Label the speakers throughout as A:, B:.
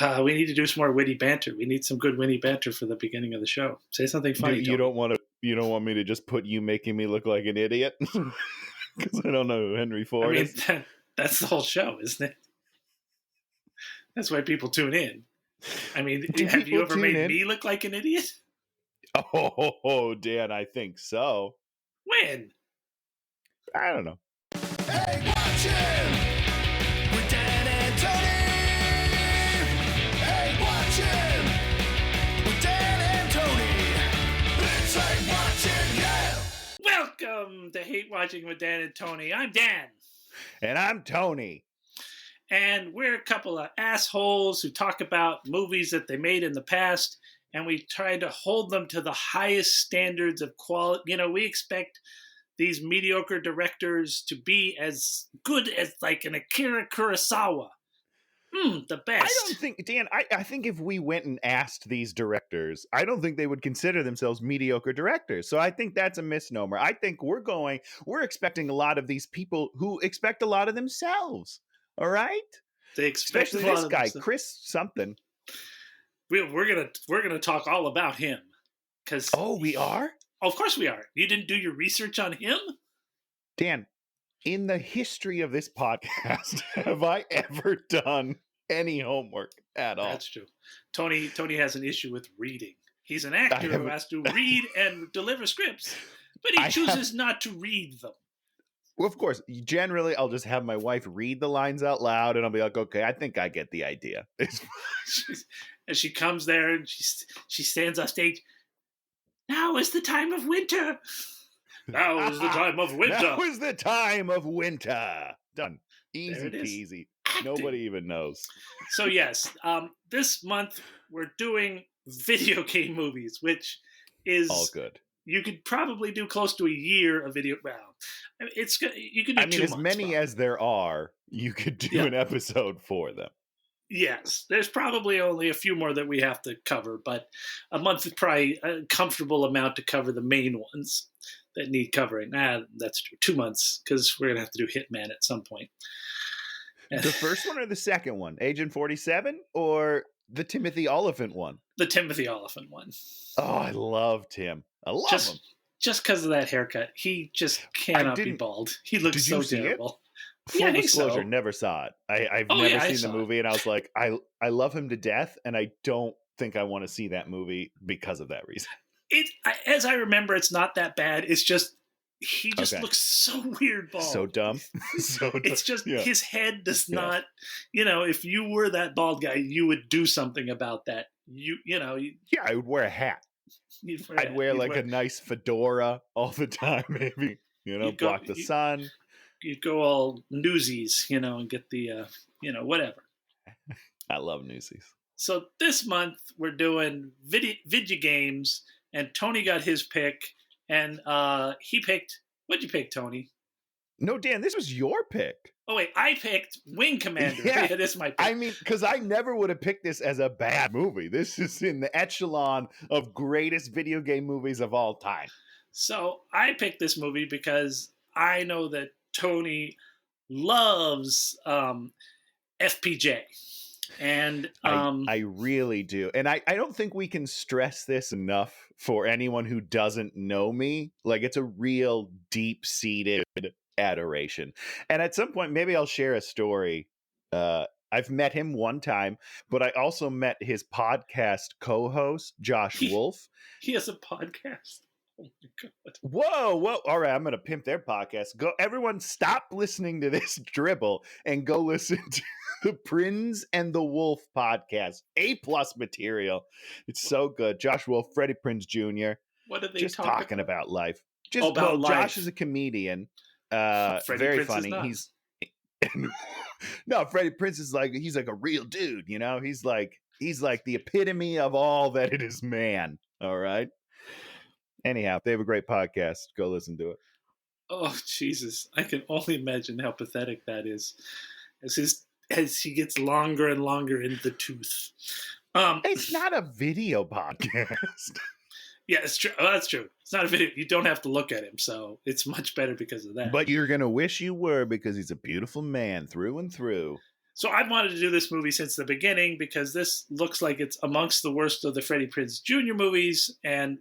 A: We need to do some more witty banter. We need some good witty banter for the beginning of the show. Say something funny.
B: You don't want me to just put you making me look like an idiot because I don't know who Henry Ford is.
A: That's the whole show, isn't it? That's why people tune in. I mean, have you ever made me look like an idiot?
B: Oh, Dan, I think so.
A: When?
B: I don't know.
C: Hey, watch him with Dan and Tony. Hey, watch him with Dan and Tony. It's like watching, yeah.
A: Welcome to Hate Watching with Dan and Tony. I'm Dan.
B: And I'm Tony.
A: And we're a couple of assholes who talk about movies that they made in the past, and we try to hold them to the highest standards of quality. You know, we expect these mediocre directors to be as good as like an Akira Kurosawa. The best.
B: I don't think, Dan, I think if we went and asked these directors, I don't think they would consider themselves mediocre directors. So I think that's a misnomer. I think we're expecting a lot of these people who expect a lot of themselves. All right?
A: They expect
B: especially this guy, Chris something.
A: We're gonna talk all about him.
B: We are?
A: Oh, of course we are. You didn't do your research on him?
B: Dan, in the history of this podcast, have I ever done any homework at all?
A: That's true. Tony has an issue with reading. He's an actor who has to read and deliver scripts, but he chooses not to read them.
B: Well, of course, generally I'll just have my wife read the lines out loud and I'll be like, okay, I think I get the idea.
A: And she comes there and she stands off stage. Now is the time of winter. Now is the time of winter.
B: Now is the time of winter. Done. Easy peasy. Nobody even knows. So
A: yes, this month we're doing video game movies, which is
B: all good.
A: You could probably do close to a year of video. Well, you could do 2 months.
B: As many as there are, you could do an episode for them.
A: Yes, there's probably only a few more that we have to cover, but a month is probably a comfortable amount to cover the main ones that need covering. That's true. 2 months, because we're going to have to do Hitman at some point.
B: The first one or the second one? Agent 47 or the Timothy Oliphant one?
A: The Timothy Oliphant one.
B: Oh, I loved him. I love him.
A: Just because of that haircut. He just cannot be bald. He looks so terrible.
B: Full disclosure, never saw it. I've never seen the movie, and I was like, I love him to death, and I don't think I want to see that movie because of that reason.
A: As I remember, it's not that bad. It's just he just looks so weird bald.
B: So dumb.
A: It's just his head does not. You know, if you were that bald guy, you would do something about that.
B: I would wear a hat. I'd wear a nice fedora all the time, maybe. Block the sun.
A: You'd go all Newsies, and get the, whatever.
B: I love Newsies.
A: So this month we're doing video games, and Tony got his pick, and he picked. What'd you pick, Tony?
B: No, Dan, this was your pick.
A: Oh wait, I picked Wing Commander. Yeah, this is my pick.
B: I mean, because I never would have picked this as a bad movie. This is in the echelon of greatest video game movies of all time.
A: So I picked this movie because I know that Tony loves FPJ. And
B: I really do. And I don't think we can stress this enough for anyone who doesn't know me. Like, it's a real deep-seated adoration. And at some point, maybe I'll share a story. I've met him one time, but I also met his podcast co-host, Josh Wolf.
A: He has a podcast. Oh my God.
B: Whoa. All right, I'm going to pimp their podcast. Everyone stop listening to this dribble and go listen to the Prinze and the Wolf podcast. A+ material. It's so good. Josh Wolf, Freddie Prinze Jr.
A: What are they
B: just talking about life?
A: About life.
B: Josh is a comedian. Very
A: Prinze
B: funny. No, Freddie Prinze is he's like a real dude, He's like the epitome of all that it is man. All right. Anyhow, they have a great podcast. Go listen to it.
A: Oh, Jesus. I can only imagine how pathetic that is as he gets longer and longer in the tooth.
B: It's not a video podcast.
A: Yeah, it's true. Oh, that's true. It's not a video. You don't have to look at him, so it's much better because of that.
B: But you're going to wish you were, because he's a beautiful man through and through.
A: So I've wanted to do this movie since the beginning because this looks like it's amongst the worst of the Freddie Prinze Jr. movies and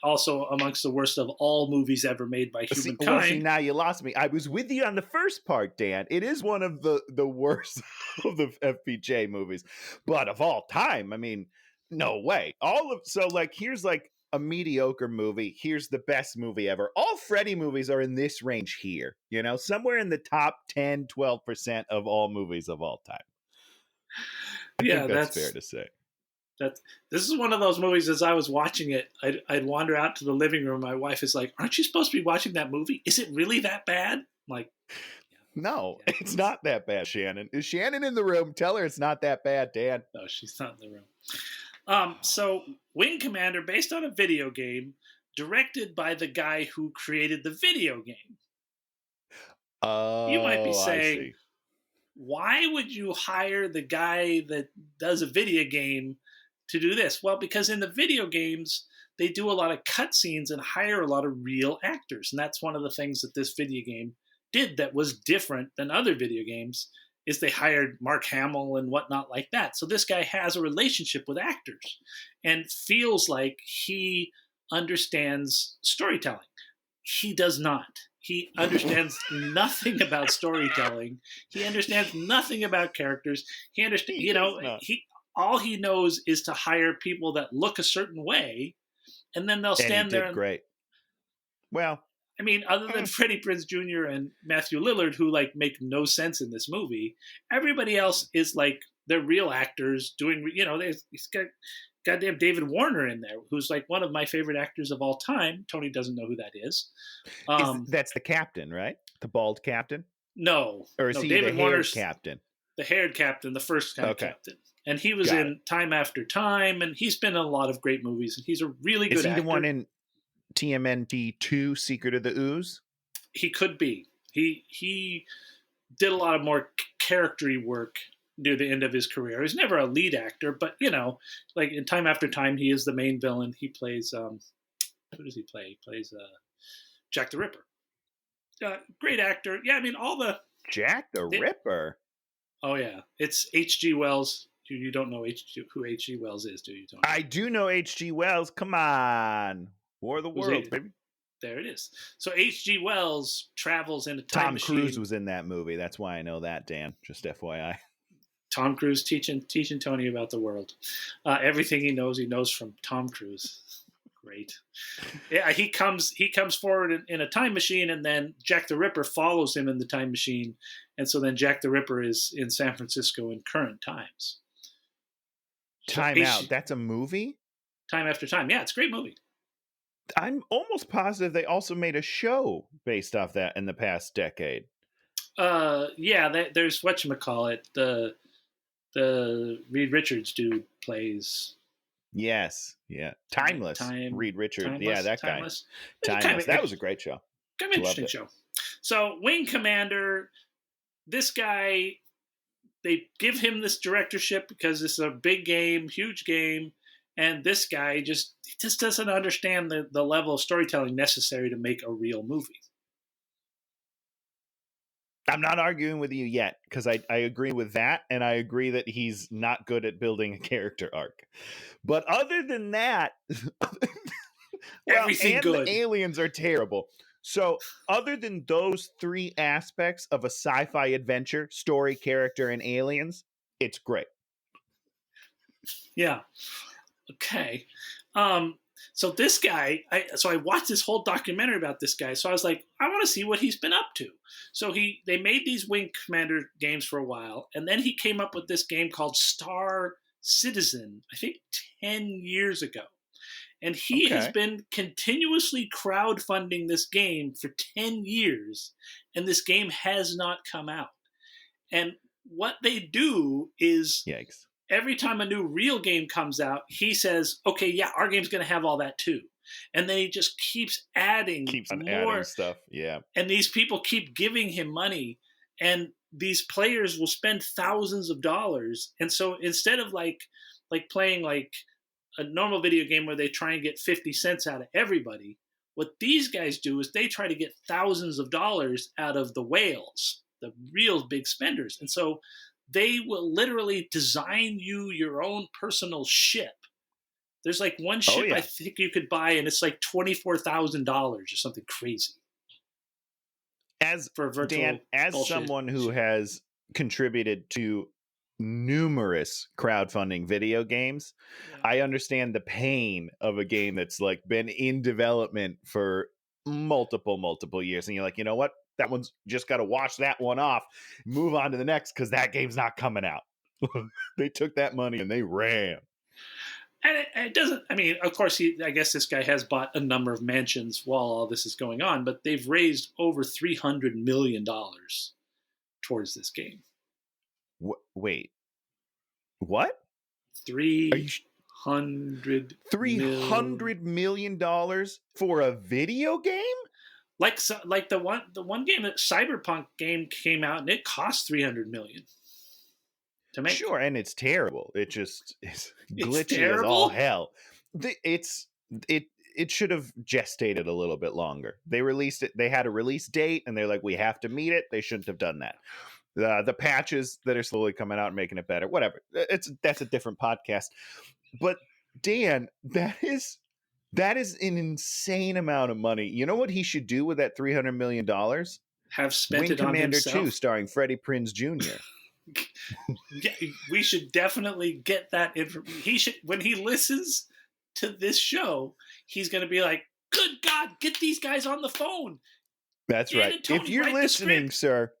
A: also amongst the worst of all movies ever made by humankind.
B: Now you lost me. I was with you on the first part, Dan. It is one of the worst of the FPJ movies, but of all time, I mean, no way. Here's like a mediocre movie. Here's the best movie ever. All Freddy movies are in this range here, somewhere in the top 10, 12% of all movies of all time. I think that's fair to say.
A: This is one of those movies. As I was watching it, I'd wander out to the living room. My wife is like, "Aren't you supposed to be watching that movie? Is it really that bad?" I'm like,
B: no, it's not that bad, Shannon. Is Shannon in the room? Tell her it's not that bad, Dan.
A: No, she's not in the room. So Wing Commander, based on a video game, directed by the guy who created the video game. You might be saying, why would you hire the guy that does a video game to do this? Well, because in the video games, they do a lot of cutscenes and hire a lot of real actors. And that's one of the things that this video game did that was different than other video games, is they hired Mark Hamill and whatnot like that. So this guy has a relationship with actors and feels like he understands storytelling. He does not. He understands nothing about storytelling. He understands nothing about characters. He understands, all he knows is to hire people that look a certain way, and then they'll stand there.
B: Great. Well,
A: I mean, other than Freddie Prinze Jr. and Matthew Lillard, who make no sense in this movie, everybody else is they're real actors doing. He's got goddamn David Warner in there, who's one of my favorite actors of all time. Tony doesn't know who that is.
B: That's the captain, right? The bald captain?
A: No.
B: Or is he David Warner's captain?
A: The haired captain, the first kind of captain. And he was in Time After Time, and he's been in a lot of great movies, and he's a really good actor. Is he
B: the one in TMNT 2, Secret of the Ooze?
A: He could be. He did a lot of more charactery work near the end of his career. He's never a lead actor, but in Time After Time, he is the main villain. He plays who does he play? He plays Jack the Ripper. Great actor. Yeah, I mean all the
B: Jack the Ripper.
A: Oh yeah, it's H.G. Wells. You don't know who H.G. Wells is, do you, Tony?
B: I do know H.G. Wells. Come on, War of the Worlds, baby.
A: There it is. So H.G. Wells travels in a time machine.
B: Tom Cruise was in that movie. That's why I know that, Dan. Just FYI.
A: Tom Cruise teaching Tony about the world. Everything he knows from Tom Cruise. Great. Yeah, he comes forward in a time machine, and then Jack the Ripper follows him in the time machine, and so then Jack the Ripper is in San Francisco in current times.
B: Time Out. That's a movie?
A: Time After Time. Yeah, it's a great movie.
B: I'm almost positive they also made a show based off that in the past decade.
A: There's whatchamacallit, the Reed Richards dude plays.
B: Yes, yeah. Timeless. Reed Richards.
A: Timeless,
B: yeah, that
A: Timeless.
B: guy. Timeless. That was a great show.
A: Kind of interesting show. So Wing Commander, this guy, they give him this directorship because this is a big game, huge game, and this guy just doesn't understand the level of storytelling necessary to make a real movie.
B: I'm not arguing with you yet because I agree with that, and I agree that he's not good at building a character arc. But other than that,
A: everything good.
B: The aliens are terrible. So other than those three aspects of a sci-fi adventure, story, character, and aliens, it's great.
A: Yeah. Okay. So this guy, I watched this whole documentary about this guy. So I was like, I want to see what he's been up to. So they made these Wing Commander games for a while, and then he came up with this game called Star Citizen, I think 10 years ago. And he has been continuously crowdfunding this game for 10 years, and this game has not come out. And what they do is...
B: Yikes.
A: Every time a new real game comes out, he says, okay, yeah, our game's going to have all that too. And then he just keeps adding
B: adding stuff. Yeah.
A: And these people keep giving him money, and these players will spend thousands of dollars. And so instead of like playing like a normal video game where they try and get 50 cents out of everybody, what these guys do is they try to get thousands of dollars out of the whales, the real big spenders. And so they will literally design you your own personal ship. There's like one ship I think you could buy, and it's like $24,000 or something crazy.
B: As
A: for virtual
B: Dan, as
A: bullshit.
B: Someone who has contributed to numerous crowdfunding video games, I understand the pain of a game that's like been in development for multiple years, and you're like, you know what? That one's just got to wash that one off, move on to the next because that game's not coming out. They took that money and they ran.
A: And it doesn't, I mean, of course, I guess this guy has bought a number of mansions while all this is going on, but they've raised over $300 million towards this game.
B: Wait. What? $300 million for a video game?
A: Like the one game that Cyberpunk game came out, and it cost $300 million to make.
B: Sure, and it's terrible. It's glitchy as all hell. It should have gestated a little bit longer. They released it. They had a release date, and they're like, we have to meet it. They shouldn't have done that. The patches that are slowly coming out and making it better. Whatever. That's a different podcast. But Dan, that is an insane amount of money. You know what he should do with that $300 million?
A: Have spent
B: Wing
A: it on
B: Commander
A: himself.
B: 2 starring Freddie Prinze Jr.
A: Yeah, we should definitely get that information. He should, when he listens to this show, he's going to be like, good God, get these guys on the phone.
B: That's right. If you're listening, sir,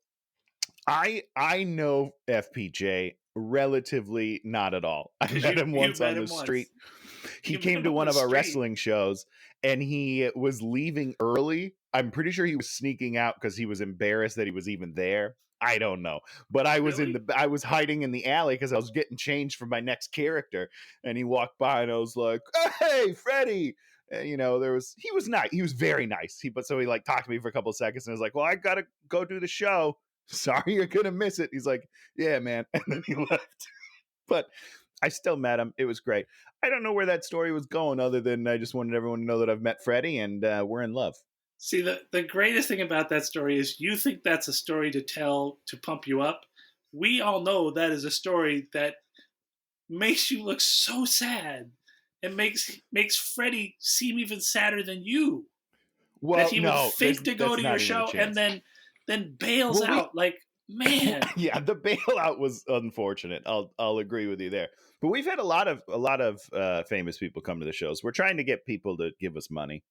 B: I know FPJ relatively not at all. I met him once on the street. He came to one of our wrestling shows, and he was leaving early. I'm pretty sure he was sneaking out because he was embarrassed that he was even there. I don't know, but I was I was hiding in the alley because I was getting changed for my next character, and he walked by, and I was like, "Hey, Freddie!" And, he was nice. He was very nice. So he like talked to me for a couple of seconds, and I was like, "Well, I gotta go do the show. Sorry, you're gonna miss it." He's like, "Yeah, man," and then he left. But I still met him. It was great. I don't know where that story was going, other than I just wanted everyone to know that I've met Freddie, and we're in love.
A: See, the greatest thing about that story is you think that's a story to tell to pump you up. We all know that is a story that makes you look so sad and makes Freddie seem even sadder than you.
B: Well,
A: that he would fake to go to your show and then bails out. Like, man.
B: Yeah, the bailout was unfortunate. I'll agree with you there. But we've had a lot of famous people come to the shows. We're trying to get people to give us money.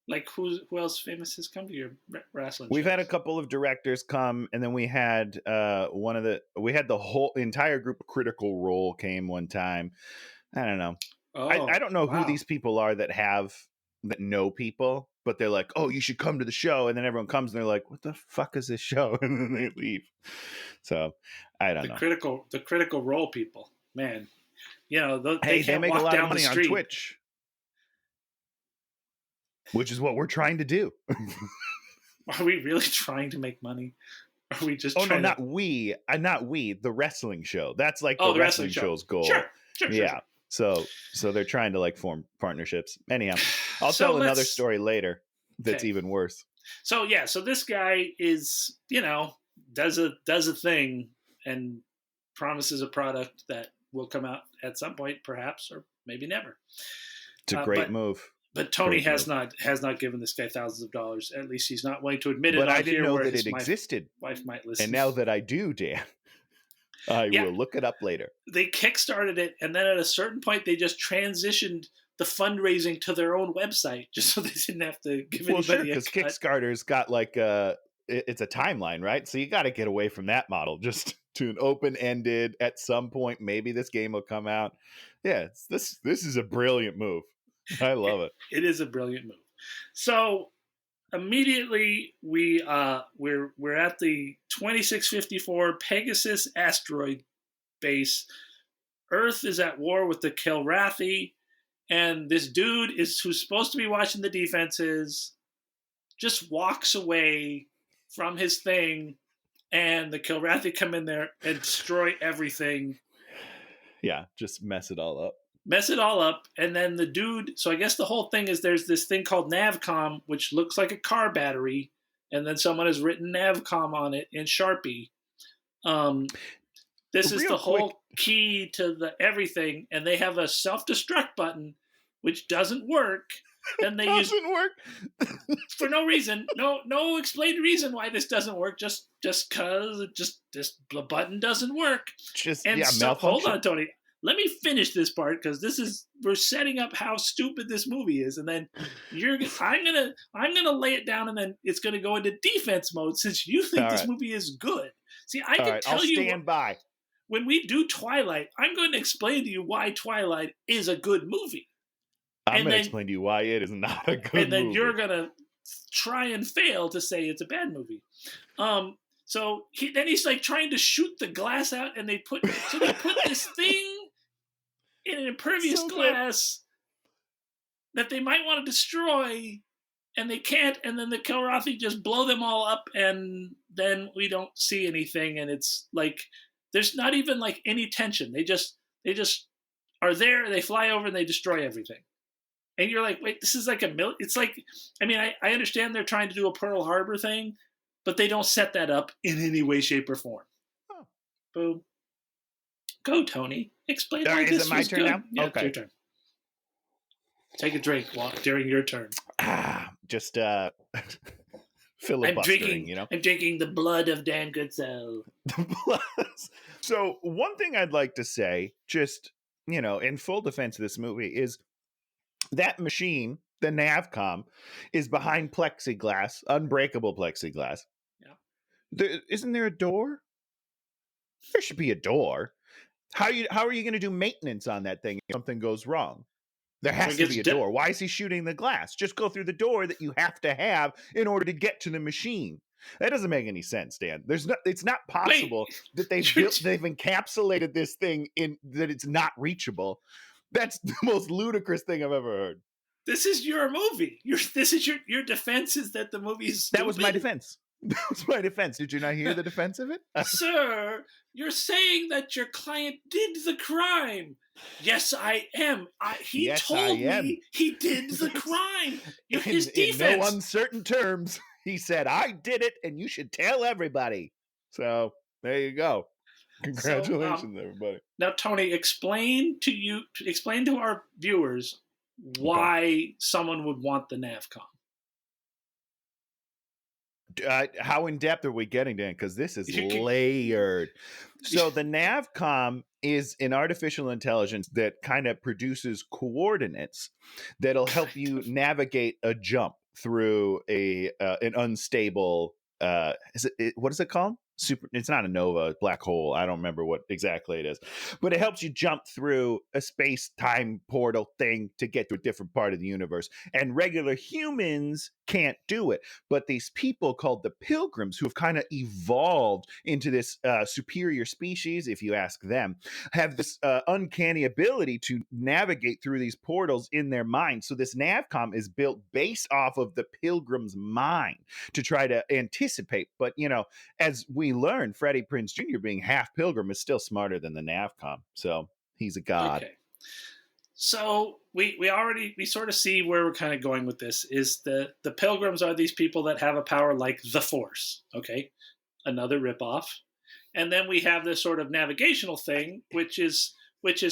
A: Like who else famous has come to your wrestling
B: We've
A: shows?
B: had a couple of directors come, and then we had the whole entire group of Critical Role came one time. I don't know. I don't know who these people are that know people, but they're like, oh, you should come to the show, and then everyone comes and they're like, what the fuck is this show? And then they leave. So I don't know.
A: The Critical Role people, man.
B: They make a lot of money on Twitch. Which is what we're trying to do.
A: Are we really trying to make money? Are we just
B: not we. The wrestling show. That's like the wrestling show's goal.
A: Sure.
B: Yeah. So they're trying to like form partnerships. Anyhow, I'll tell another story later that's even worse.
A: So this guy is, does a thing and promises a product that will come out at some point, perhaps, or maybe never.
B: It's a great move.
A: But Tony has not given this guy thousands of dollars. At least he's not willing to admit it.
B: But I didn't know that it existed.
A: Wife might listen.
B: And now that I do, Dan, I will look it up later.
A: They kickstarted it, and then at a certain point, they just transitioned the fundraising to their own website, just so they didn't have to give anybody a cut.
B: Because Kickstarter's got like it's a timeline, right? So you got to get away from that model, just to an open-ended. At some point, maybe this game will come out. Yeah, this is a brilliant move. I love it.
A: It is a brilliant move. So immediately we're at the 2654 Pegasus asteroid base. Earth is at war with the Kilrathi, and this dude who's supposed to be watching the defenses just walks away from his thing, and the Kilrathi come in there and destroy everything.
B: Yeah, just mess it all up.
A: And then the dude, so I guess the whole thing is there's this thing called Navcom, which looks like a car battery, and then someone has written Navcom on it in Sharpie. this is
B: Real
A: the whole
B: quick.
A: key to the everything, and they have a self-destruct button, which doesn't work. Then they use
B: Doesn't work.
A: for no reason, no explained reason why this doesn't work. Just because the button doesn't work.
B: Just
A: And so,
B: malfunction.
A: hold on, Tony. Let me finish this part because we're setting up how stupid this movie is, and then I'm gonna lay it down, and then it's gonna go into defense mode since you think
B: All
A: this
B: right.
A: movie is good. See, I
B: All
A: can
B: right,
A: tell
B: I'll
A: you
B: stand by.
A: when we do Twilight, I'm going to explain to you why Twilight is a good movie.
B: I'm going to explain to you why it is not a good movie.
A: And then you're going to try and fail to say it's a bad movie. So then he's like trying to shoot the glass out, and they put this thing in an impervious glass that they might want to destroy, and they can't, and then the Kilrathi just blow them all up, and then we don't see anything, and it's like there's not even like any tension. They just are there, they fly over, and they destroy everything. And you're like, wait, this is like it's like, I mean, I understand they're trying to do a Pearl Harbor thing, but they don't set that up in any way, shape, or form. Oh. Boom. Go, Tony. Explain why this
B: is it my
A: was
B: turn
A: good.
B: now?
A: Yeah,
B: Okay.
A: It's your turn. Take a drink during your turn.
B: Just filibustering,
A: I'm drinking the blood of Dan Goodsoe.
B: So one thing I'd like to say, just, in full defense of this movie, is that machine, the Navcom, is behind plexiglass, unbreakable plexiglass. Yeah. Isn't there a door? There should be a door. How are you going to do maintenance on that thing if something goes wrong? There has to be a door. Why is he shooting the glass? Just go through the door that you have to have in order to get to the machine. That doesn't make any sense, Dan. It's not possible that they've encapsulated this thing in that it's not reachable. That's the most ludicrous thing I've ever heard.
A: This is your movie. Your defense is that the movie's stupid.
B: That was my defense. That was my defense. Did you not hear the defense of it?
A: Sir, you're saying that your client did the crime. Yes, I am. He told me he did the crime. His defense.
B: In no uncertain terms, he said, I did it, and you should tell everybody. So, there you go. Congratulations, everybody.
A: Now, Tony, explain to our viewers why someone would want the Navcom.
B: How in depth are we getting, Dan? Because this is layered. So the Navcom is an artificial intelligence that kind of produces coordinates that'll help you navigate a jump through an unstable. What is it called? It's not a nova, black hole. I don't remember what exactly it is, but it helps you jump through a space-time portal thing to get to a different part of the universe. And regular humans can't do it. But these people called the Pilgrims, who have kind of evolved into this superior species, if you ask them, have this uncanny ability to navigate through these portals in their mind. So this Navcom is built based off of the Pilgrim's mind to try to anticipate. But, as we learned, Freddie Prinze Jr. being half Pilgrim is still smarter than the Navcom. So he's a god. Okay.
A: So we sort of see where we're kind of going with this is the Pilgrims are these people that have a power like the Force. Okay. Another ripoff. And then we have this sort of navigational thing, which is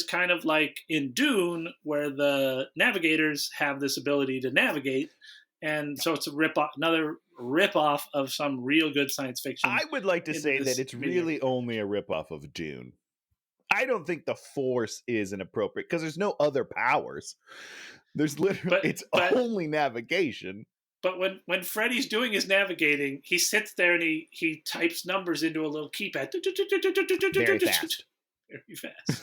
A: kind of like in Dune, where the navigators have this ability to navigate. And so it's another ripoff of some real good science fiction.
B: I would like to say that it's really only a ripoff of Dune. I don't think the Force is inappropriate because there's no other powers. There's literally only navigation.
A: But when Freddy's doing his navigating, he sits there and he types numbers into a little keypad.
B: Very fast.
A: Very fast.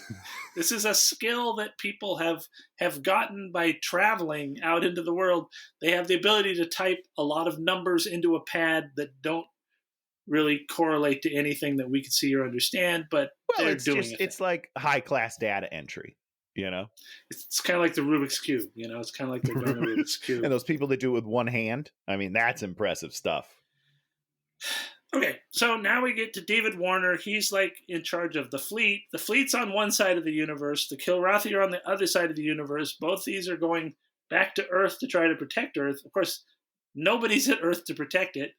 A: This is a skill that people have gotten by traveling out into the world. They have the ability to type a lot of numbers into a pad that don't really correlate to anything that we can see or understand, but they're doing it.
B: It's like high-class data entry,
A: It's kind of like the Rubik's Cube, It's kind of like they're doing the Rubik's Cube.
B: And those people that do it with one hand, I mean, that's impressive stuff.
A: Okay, so now we get to David Warner. He's like in charge of the fleet. The fleet's on one side of the universe. The Kilrathi are on the other side of the universe. Both these are going back to Earth to try to protect Earth. Of course, nobody's at Earth to protect it.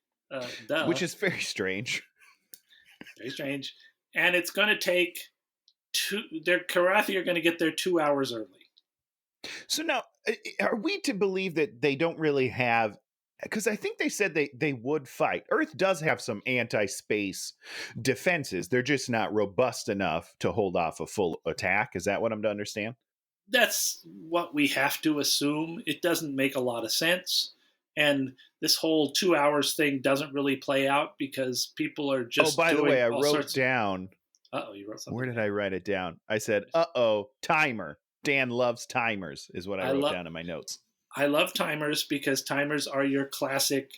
B: Which is very strange.
A: Very strange. and it's going to take their Karathi are going to get there 2 hours early.
B: So now, are we to believe that they don't really have? Because I think they said they would fight. Earth does have some anti-space defenses. They're just not robust enough to hold off a full attack. Is that what I'm to understand?
A: That's what we have to assume. It doesn't make a lot of sense. And this whole 2 hours thing doesn't really play out because people are just.
B: Oh, by the way, I
A: all
B: wrote
A: sorts
B: down.
A: Uh-oh, you wrote something.
B: Where did I write it down? I said, timer. Dan loves timers, is what I wrote down in my notes.
A: I love timers because timers are your classic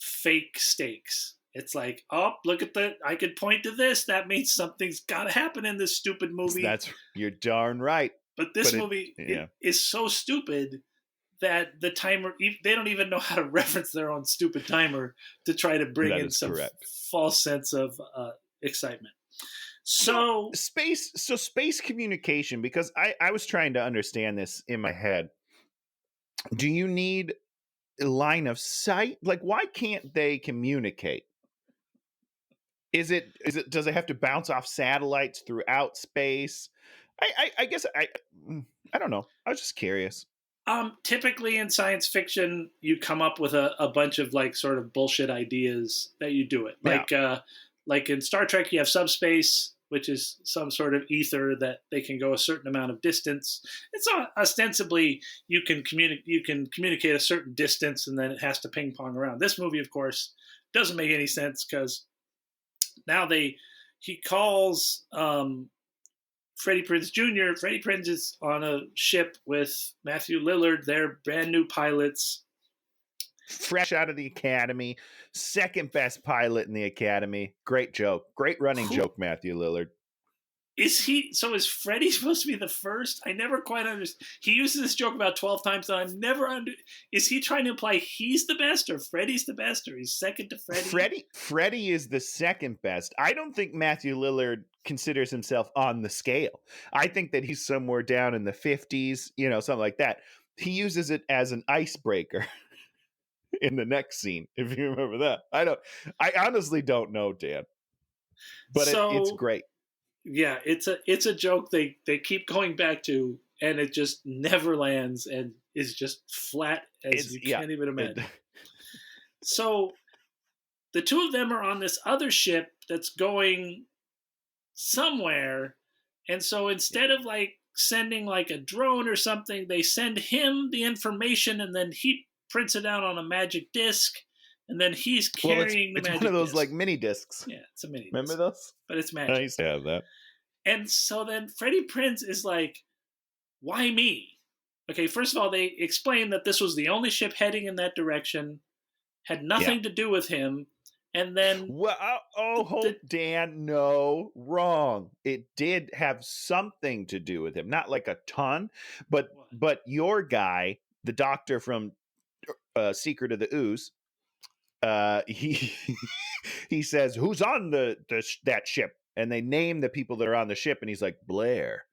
A: fake stakes. It's like, oh, look at I could point to this. That means something's got to happen in this stupid movie.
B: You're darn right.
A: But this movie is so stupid that the timer, they don't even know how to reference their own stupid timer to try to bring in some false sense of excitement. So
B: space communication, because I was trying to understand this in my head. Do you need a line of sight? Like, why can't they communicate? Does it have to bounce off satellites throughout space? I guess I don't know. I was just curious.
A: Typically in science fiction, you come up with a bunch of like sort of bullshit ideas that you do it. Like in Star Trek, you have subspace, which is some sort of ether that they can go a certain amount of distance. It's ostensibly you can communicate a certain distance, and then it has to ping pong around. This movie, of course, doesn't make any sense because now he calls Freddie Prinze Jr. Freddie Prinze is on a ship with Matthew Lillard. They're brand new pilots.
B: Fresh out of the academy, second best pilot in the academy. Great joke. Great running joke, Matthew Lillard.
A: Is Freddie supposed to be the first? I never quite understand. He uses this joke about 12 times, and I've never is he trying to imply he's the best, or Freddie's the best, or he's second to Freddie?
B: Freddie is the second best. I don't think Matthew Lillard considers himself on the scale. I think that he's somewhere down in the 50s, something like that. He uses it as an icebreaker in the next scene, if you remember that. I honestly don't know, Dan, but it's great.
A: Yeah, it's a joke they keep going back to, and it just never lands and is just flat as you can't even imagine. So the two of them are on this other ship that's going somewhere, and so instead of like sending like a drone or something, they send him the information, and then he prints it out on a magic disc, and then he's carrying the magic disc. It's one of
B: those like mini discs.
A: Yeah, it's a mini disc.
B: Remember those?
A: But it's magic.
B: I used to have that.
A: And so then Freddie Prinze is like, why me? Okay, first of all, they explain that this was the only ship heading in that direction, had nothing to do with him, and then...
B: Dan, no, wrong. It did have something to do with him. Not like a ton, but your guy, the doctor from Secret of the Ooze, he says, who's on that ship? And they name the people that are on the ship, and he's like, Blair,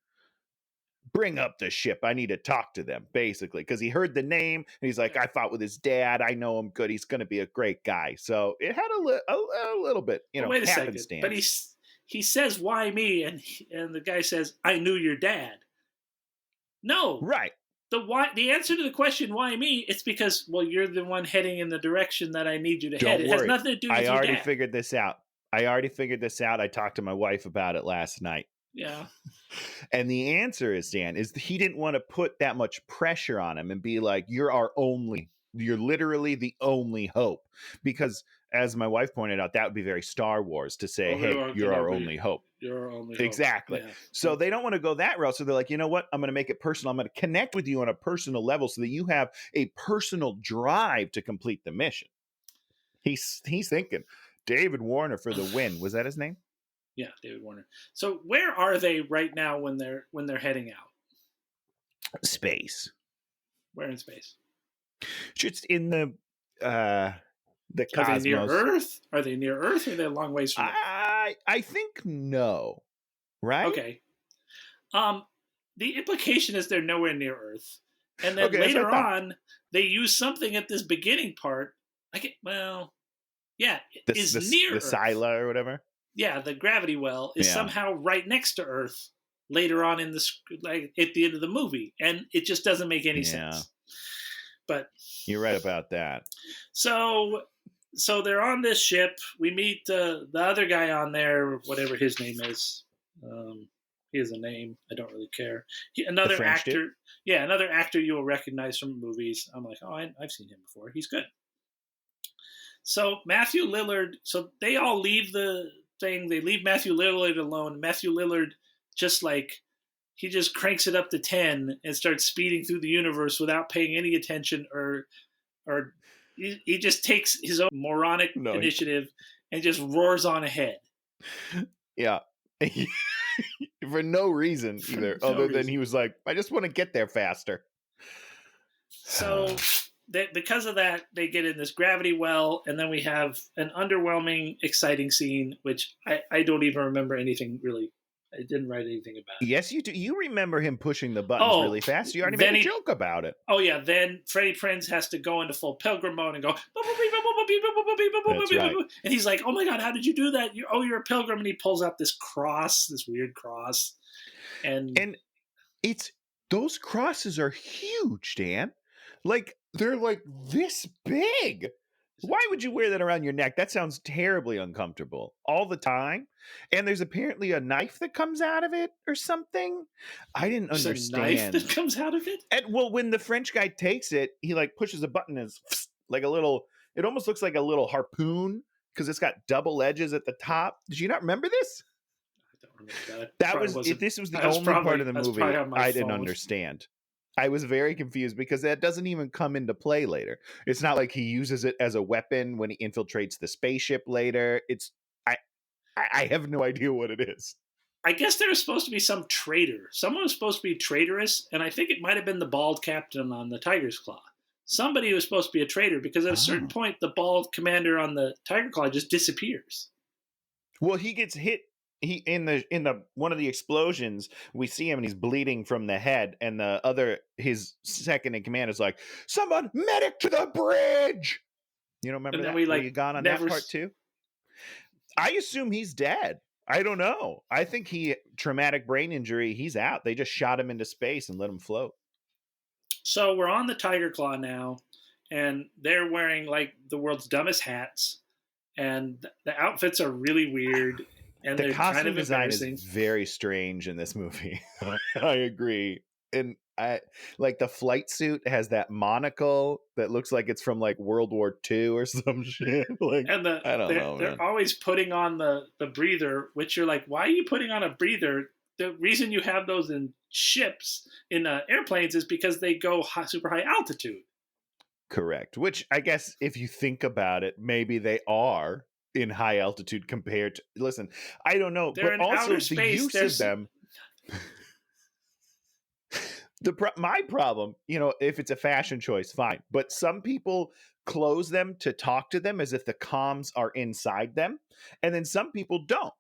B: bring up the ship. I need to talk to them, basically, because he heard the name, and he's like, I fought with his dad. I know him good. He's going to be a great guy. So it had a little bit, wait a happenstance.
A: Second. But he says, why me? And the guy says, I knew your dad. No.
B: Right.
A: The answer to the question, why me, it's because, well, you're the one heading in the direction that I need you to head. It has nothing to do with your dad.
B: I already figured this out. I talked to my wife about it last night.
A: Yeah.
B: And the answer is, Dan, is he didn't want to put that much pressure on him and be like, you're literally the only hope. Because as my wife pointed out, that would be very Star Wars to say, you're our only hope.
A: You're our only hope.
B: Exactly. Yeah. So they don't want to go that route. So they're like, you know what? I'm going to make it personal. I'm going to connect with you on a personal level so that you have a personal drive to complete the mission. He's thinking, David Warner for the win. Was that his name?
A: Yeah, David Warner. So where are they right now when they're heading out?
B: Space.
A: Where in space?
B: Just in the cosmos.
A: Are they near Earth? Are they near Earth, or are they a long ways from Earth?
B: I think no. Right?
A: Okay. The implication is they're nowhere near Earth. And then later on, they use something at this beginning part. Yeah, is near
B: the
A: Earth.
B: Scylla or whatever.
A: the gravity well is
B: Yeah.
A: somehow right next to Earth later on in the like at the end of the movie, and it just doesn't make any sense. But
B: you're right about that.
A: So they're on this ship. We meet the other guy on there, whatever his name is. He has a name. I don't really care. Another actor.
B: Dude?
A: Yeah, another actor you will recognize from movies. I'm like, oh, I've seen him before. He's good. So Matthew Lillard. So they all leave the thing. They leave Matthew Lillard alone. Matthew Lillard just he just cranks it up to 10 and starts speeding through the universe without paying any attention or he just takes his own moronic initiative and just roars on ahead.
B: Yeah. For no reason either, other than he was like, I just want to get there faster.
A: So because of that, they get in this gravity well, and then we have an underwhelming, exciting scene, which I don't even remember anything really. I didn't write anything about it.
B: Yes, you do. You remember him pushing the buttons really fast. You already made a joke about it.
A: Oh, yeah. Then Freddie Prinze has to go into full pilgrim mode and go...
B: That's right.
A: And he's like, oh, my God, how did you do that? You're a pilgrim. And he pulls out this cross, this weird cross. And
B: it's... Those crosses are huge, Dan. Like, they're like this big. Why would you wear that around your neck? That sounds terribly uncomfortable all the time. And there's apparently a knife that comes out of it or something. I didn't understand.
A: A knife that comes out of it?
B: And, well, when the French guy takes it, he like pushes a button and it's like a little, it almost looks like a little harpoon because it's got double edges at the top. Did you not remember this?
A: I don't remember that.
B: That was, if this was the only part of the movie I didn't understand. I was very confused because that doesn't even come into play later. It's not like he uses it as a weapon when he infiltrates the spaceship later. I have no idea what it is.
A: I guess there was supposed to be some traitor. Someone was supposed to be traitorous, and I think it might have been the bald captain on the Tiger's Claw. Somebody was supposed to be a traitor because at a certain point, the bald commander on the Tiger Claw just disappears.
B: Well, he gets hit. He in the one of the explosions, we see him and he's bleeding from the head, and his second in command is like, "Someone medic to the bridge." You don't remember that? Were you gone on that part too? I assume he's dead. I don't know. I think traumatic brain injury. He's out. They just shot him into space and let him float.
A: So we're on the Tiger Claw now, and they're wearing like the world's dumbest hats, and the outfits are really weird. And
B: the costume
A: kind of
B: design is very strange in this movie. I agree. And I like the flight suit has that monocle that looks like it's from like World War II or some shit. Like, I don't know.
A: They're always putting on the breather, which you're like, why are you putting on a breather? The reason you have those in ships, in airplanes, is because they go super high altitude.
B: Correct. Which I guess if you think about it, maybe they are in high altitude compared to, listen, I don't know,
A: they're
B: but also
A: space,
B: the use of them. My problem, if it's a fashion choice, fine. But some people close them to talk to them as if the comms are inside them. And then some people don't.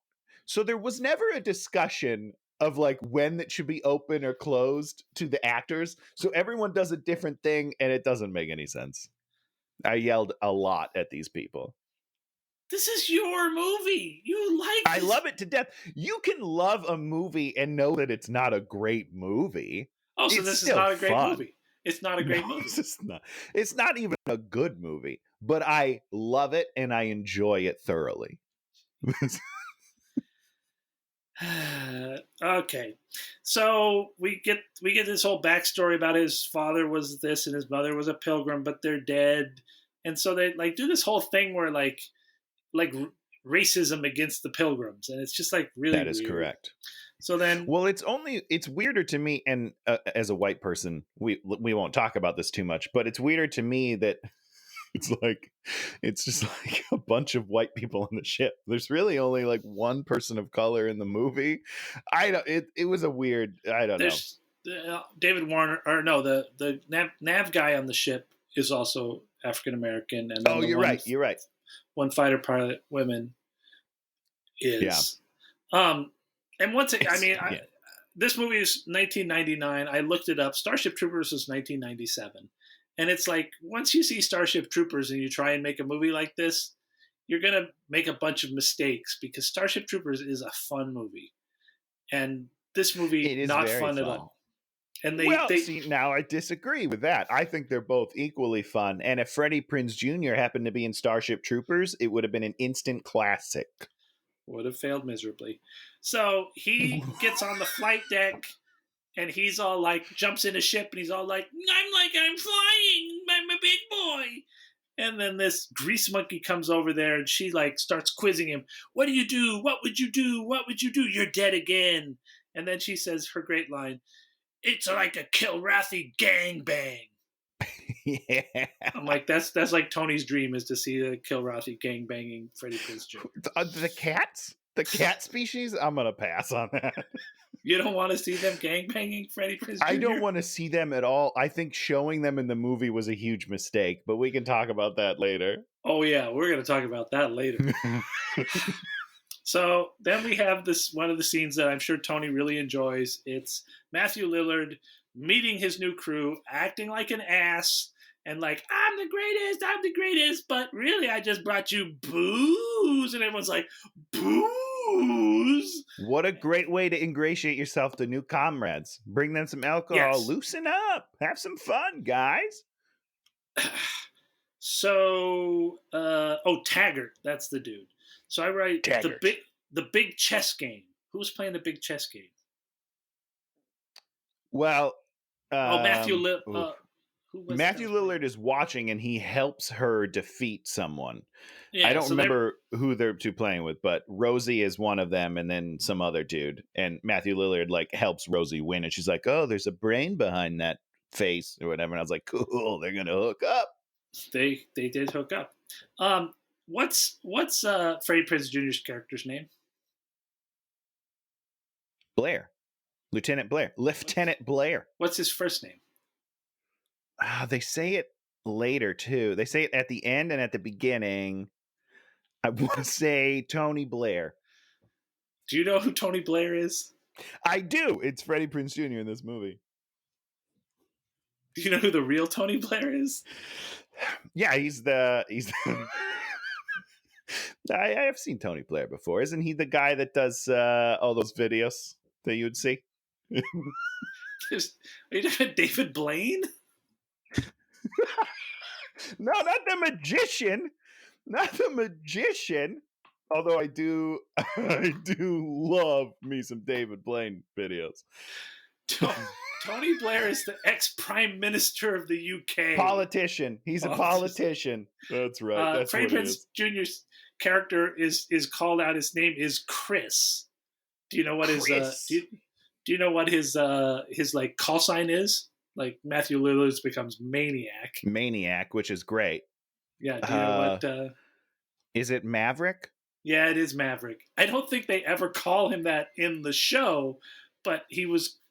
B: So there was never a discussion of like when it should be open or closed to the actors. So everyone does a different thing and it doesn't make any sense. I yelled a lot at these people.
A: This is your movie. You like
B: I love it to death. You can love a movie and know that it's not a great movie.
A: Oh, so this is not a great movie. It's not a great movie.
B: It's not even a good movie, but I love it and I enjoy it thoroughly.
A: Okay. So we get this whole backstory about his father was this and his mother was a pilgrim, but they're dead. And so they like do this whole thing where like racism against the pilgrims, and it's just like really
B: that is weird. Correct.
A: So then,
B: well, it's weirder to me, and as a white person, we won't talk about this too much, but it's weirder to me that it's just like a bunch of white people on the ship. There's really only like one person of color in the movie. It was a weird. I don't know.
A: David Warner, or no, the nav guy on the ship is also African American, and then
B: you're right.
A: One fighter pilot women is. Yeah. And once this movie is 1999. I looked it up. Starship Troopers was 1997. And it's like, once you see Starship Troopers and you try and make a movie like this, you're going to make a bunch of mistakes because Starship Troopers is a fun movie. And this movie,
B: It is
A: not
B: very
A: fun at
B: fun.
A: all. And
B: See, now I disagree with that. I think they're both equally fun. And if Freddie Prinze Jr. happened to be in Starship Troopers, it would have been an instant classic.
A: Would have failed miserably. So he gets on the flight deck and he's all like, jumps in a ship and he's all like, I'm flying. I'm a big boy. And then this grease monkey comes over there and she like starts quizzing him. What do you do? What would you do? What would you do? You're dead again. And then she says her great line, it's like a Kilrathi gangbang.
B: Yeah.
A: I'm like, that's like Tony's dream is to see the Kilrathi gangbanging Freddie Prinze Jr.
B: The cats? The cat species? I'm going to pass on that.
A: You don't want to see them gangbanging Freddie Prinze Jr.?
B: I don't want to see them at all. I think showing them in the movie was a huge mistake, but we can talk about that later.
A: Oh, yeah, we're going to talk about that later. So then we have this one of the scenes that I'm sure Tony really enjoys. It's Matthew Lillard meeting his new crew, acting like an ass, and like, I'm the greatest, but really I just brought you booze. And everyone's like, booze?
B: What a great way to ingratiate yourself to new comrades. Bring them some alcohol,
A: Yes.
B: Loosen up, have some fun, guys.
A: So, Taggart, that's the dude. So I write
B: Taggart.
A: the big chess game. Who's playing the big chess game?
B: Well,
A: Matthew
B: Matthew Lillard is watching and he helps her defeat someone.
A: Yeah,
B: I don't remember who they're two playing with, but Rosie is one of them and then some other dude. And Matthew Lillard like helps Rosie win. And she's like, oh, there's a brain behind that face or whatever. And I was like, cool, they're going to hook up.
A: They did hook up. What's Freddie Prinze Jr.'s character's name?
B: Blair. Lieutenant Blair.
A: What's his first name?
B: They say it later too. They say it at the end and at the beginning. I want to say Tony Blair.
A: Do you know who Tony Blair is?
B: I do. It's Freddie Prinze Jr. in this movie.
A: Do you know who the real Tony Blair is?
B: Yeah, he's the I have seen Tony Blair before. Isn't he the guy that does all those videos that you would see?
A: Are you talking about David Blaine?
B: No, not the magician. Not the magician. Although I do love me some David Blaine videos.
A: Tony Blair is the ex-prime minister of the UK.
B: Politician. He's a politician. That's right. That's
A: Freddie
B: what
A: Prinze Jr.'s character is called out. His name is Chris. Do you know what his do you know what his like call sign is? Like Matthew Lillard becomes Maniac,
B: which is great.
A: Yeah. Do you know what?
B: Is it Maverick?
A: Yeah, it is Maverick. I don't think they ever call him that in the show, but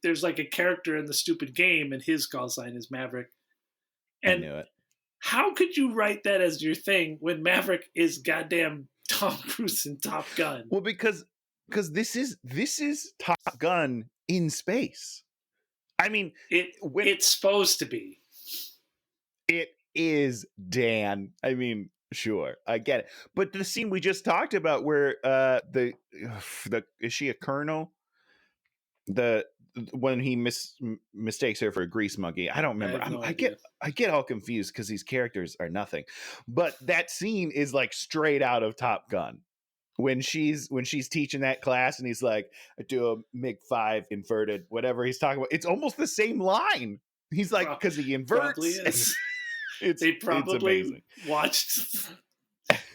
A: there's like a character in the stupid game, and his call sign is Maverick. And
B: I knew it.
A: How could you write that as your thing when Maverick is goddamn Tom Cruise in Top Gun?
B: Well, because this is Top Gun in space. I mean,
A: it's supposed to be.
B: It is, Dan. I mean, sure, I get it. But the scene we just talked about, where is she a colonel? When he mistakes her for a grease monkey, I don't remember. I get all confused because these characters are nothing. But that scene is like straight out of Top Gun. When she's teaching that class and he's like, I do a MiG-5 inverted, whatever he's talking about. It's almost the same line. He's like, because he inverts.
A: Probably is.
B: They probably
A: watched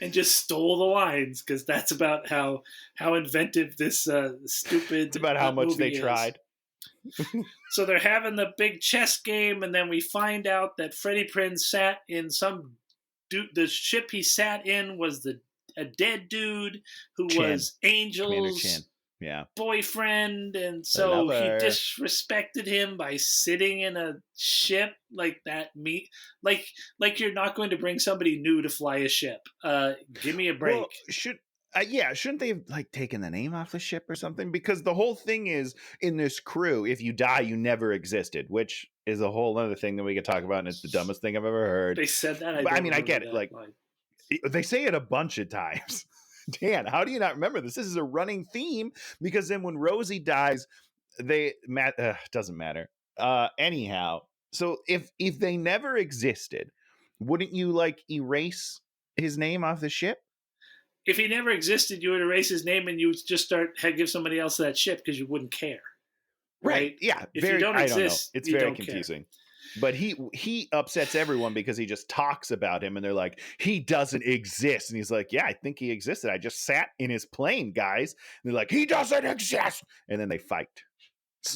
A: and just stole the lines because that's about how inventive this stupid.
B: It's about how much they
A: is.
B: tried.
A: So they're having the big chess game, and then we find out that Freddie Prinze sat in the ship he sat in was a dead dude who was Angel's boyfriend, and so he disrespected him by sitting in a ship like that. Like you're not going to bring somebody new to fly a ship. Give me a break.
B: Well, shouldn't they have like taken the name off the ship or something? Because the whole thing is, in this crew, if you die, you never existed, which is a whole other thing that we could talk about, and it's the dumbest thing I've ever heard.
A: They said that.
B: I get it. Like, They say it a bunch of times. Dan, how do you not remember this? This is a running theme because then when Rosie dies, doesn't matter. Anyhow, so if they never existed, wouldn't you like erase his name off the ship?
A: If he never existed, you would erase his name and you would just give somebody else that ship because you wouldn't care.
B: Right. Yeah.
A: If you don't exist,
B: it's
A: you
B: very
A: don't
B: confusing. But he upsets everyone because he just talks about him and they're like, he doesn't exist. And he's like, yeah, I think he existed. I just sat in his plane, guys. And they're like, he doesn't exist. And then they fight.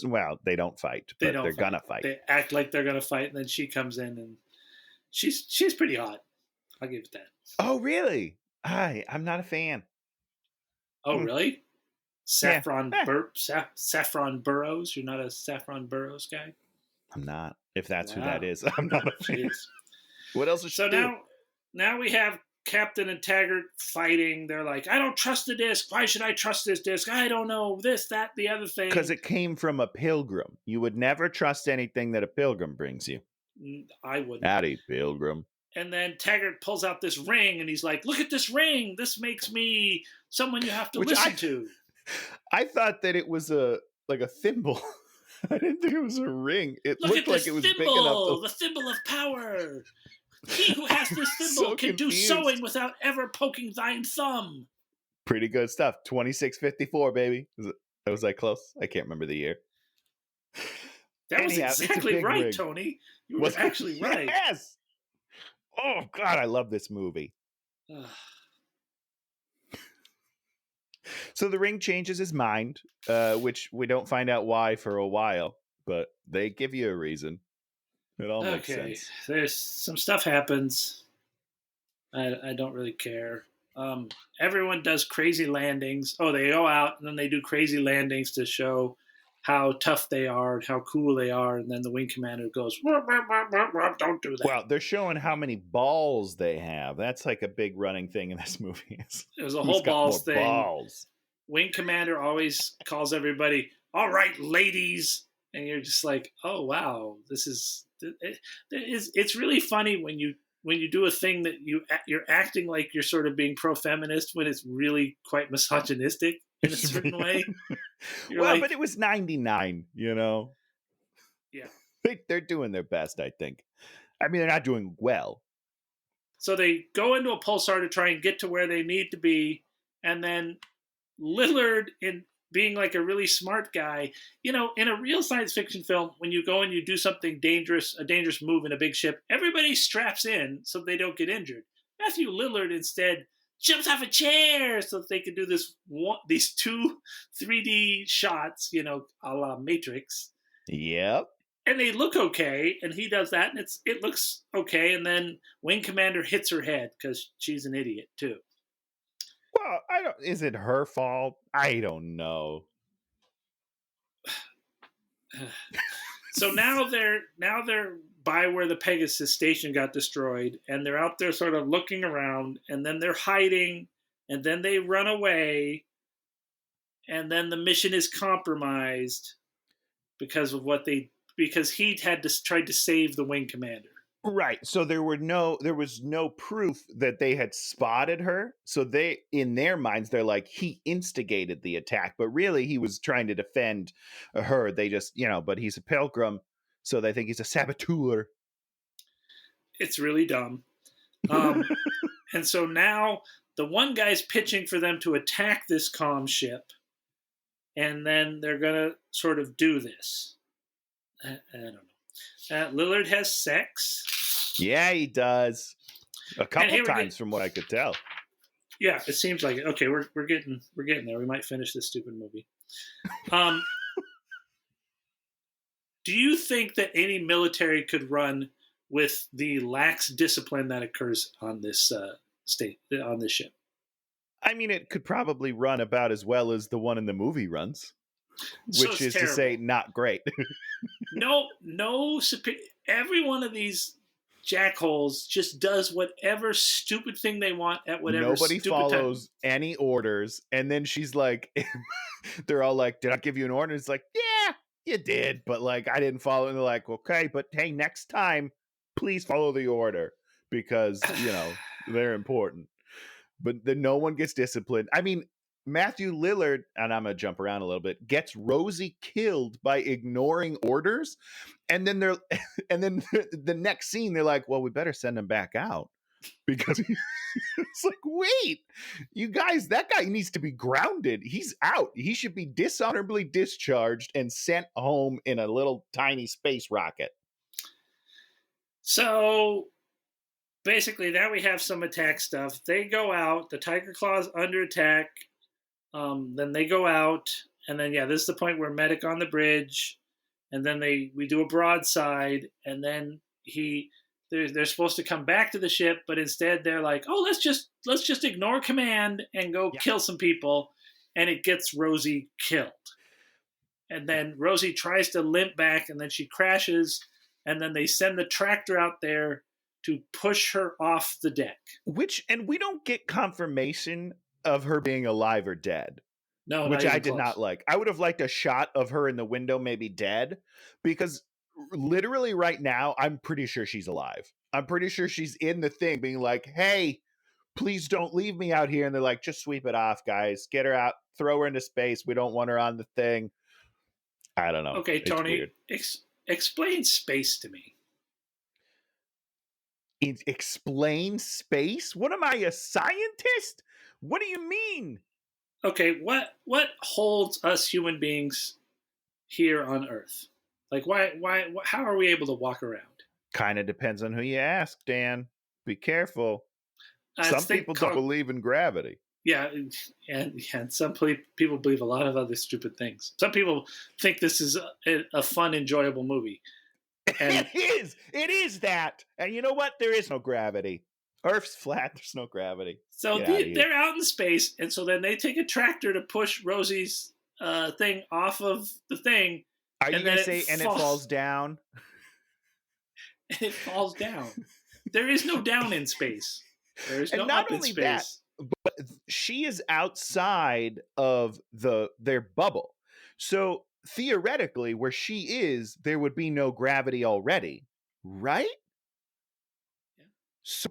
B: Well, they don't fight, but they're gonna fight.
A: They act like they're gonna fight, and then she comes in and she's pretty hot. I'll give it that.
B: Oh, really? I'm not a fan.
A: Oh, really? Saffron Burrows? You're not a Saffron Burrows guy?
B: I'm not. If that's who that is, I'm not a fan. What else is
A: so now we have Captain and Taggart fighting. They're like, I don't trust the disc. Why should I trust this disc? I don't know this, that, the other thing.
B: Because it came from a pilgrim. You would never trust anything that a pilgrim brings you.
A: I wouldn't.
B: Howdy, pilgrim.
A: And then Taggart pulls out this ring and he's like, look at this ring. This makes me someone you have to listen to.
B: I thought that it was a thimble. I didn't think it was a ring. It looked like it was big enough.
A: The thimble of power. He who has this thimble can do sewing without ever poking thine thumb.
B: Pretty good stuff. 2654, baby. Was I close? I can't remember the year.
A: That was exactly right, ring. Tony. You were actually right.
B: Yes. Oh, God, I love this movie. So the ring changes his mind, which we don't find out why for a while, but they give you a reason. It all makes sense.
A: There's some stuff happens. I don't really care. Everyone does crazy landings. Oh, they go out and then they do crazy landings to show how tough they are and how cool they are. And then the wing commander goes, don't do that.
B: Well, they're showing how many balls they have. That's like a big running thing in this movie.
A: There's a whole balls thing. Balls. Wing commander always calls everybody, all right, ladies. And you're just like, oh, wow, it's really funny when you do a thing that you're acting like you're sort of being pro-feminist when it's really quite misogynistic in a certain way.
B: Well, but it was 99, you know?
A: Yeah.
B: They're doing their best, I think. I mean, they're not doing well.
A: So they go into a pulsar to try and get to where they need to be, and then Lillard, in being like a really smart guy, you know, in a real science fiction film, when you go and you do something dangerous, a dangerous move in a big ship, everybody straps in so they don't get injured. Matthew Lillard instead jumps off a chair so that they can do these two 3D shots, you know, a la Matrix.
B: Yep.
A: And they look okay, and he does that, and it looks okay, and then Wing Commander hits her head because she's an idiot too.
B: Well, is it her fault? I don't know.
A: So now they're by where the Pegasus station got destroyed, and they're out there sort of looking around, and then they're hiding, and then they run away, and then the mission is compromised because he had tried to save the Wing Commander.
B: Right. So there was no proof that they had spotted her. So in their minds, they're like, he instigated the attack, but really he was trying to defend her. They just, but he's a pilgrim, so they think he's a saboteur.
A: It's really dumb. And so now the one guy's pitching for them to attack this comm ship, and then they're going to sort of do this. I don't know. Lillard has sex.
B: Yeah, he does. A couple times from what I could tell.
A: Yeah, it seems like it. Okay, we're getting there. We might finish this stupid movie. Do you think that any military could run with the lax discipline that occurs on this on this ship?
B: I mean, it could probably run about as well as the one in the movie runs. Which is terrible. To say, not great.
A: No. Every one of these jackholes just does whatever stupid thing they want at whatever.
B: Nobody
A: stupid
B: follows
A: time.
B: Any orders, and then she's like, they're all like, "Did I give you an order?" It's like, "Yeah, you did," but like, I didn't follow. And they're like, "Okay, but hey, next time, please follow the order because They're important. But then no one gets disciplined. I mean, Matthew Lillard, and I'm going to jump around a little bit, gets Rosie killed by ignoring orders. And then the next scene, they're like, well, we better send him back out. Because it's like, wait, you guys, that guy needs to be grounded. He's out. He should be dishonorably discharged and sent home in a little tiny space rocket.
A: So basically, now we have some attack stuff. They go out. The Tiger Claw's under attack. Then they go out. And then, this is the point where Medic on the bridge. And then we do a broadside. And then they're supposed to come back to the ship. But instead, they're like, oh, let's just ignore command and go kill some people. And it gets Rosie killed. And then Rosie tries to limp back. And then she crashes. And then they send the tractor out there to push her off the deck.
B: And we don't get confirmation of her being alive or dead.
A: No,
B: which I did not like. I would have liked a shot of her in the window, maybe dead, because literally right now, I'm pretty sure she's alive. I'm pretty sure she's in the thing being like, hey, please don't leave me out here. And they're like, just sweep it off, guys. Get her out. Throw her into space. We don't want her on the thing. I don't know.
A: Okay, Tony, explain space to me.
B: Explain space? What am I, a scientist? What do you mean?
A: Okay, what holds us human beings here on Earth? Like, how are we able to walk around?
B: Kind of depends on who you ask, Dan. Be careful. Some people don't believe in gravity.
A: Yeah, and some people believe a lot of other stupid things. Some people think this is a fun, enjoyable movie. And
B: It is that. And you know what? There is no gravity. Earth's flat. There's no gravity.
A: So they're out in space, and so then they take a tractor to push Rosie's thing off of the thing.
B: Are you going to say, it falls down?
A: And it falls down. There is no down in space. There is no
B: not
A: up in
B: only
A: space.
B: That, but she is outside of their bubble. So theoretically, where she is, there would be no gravity already, right?
A: Yeah.
B: So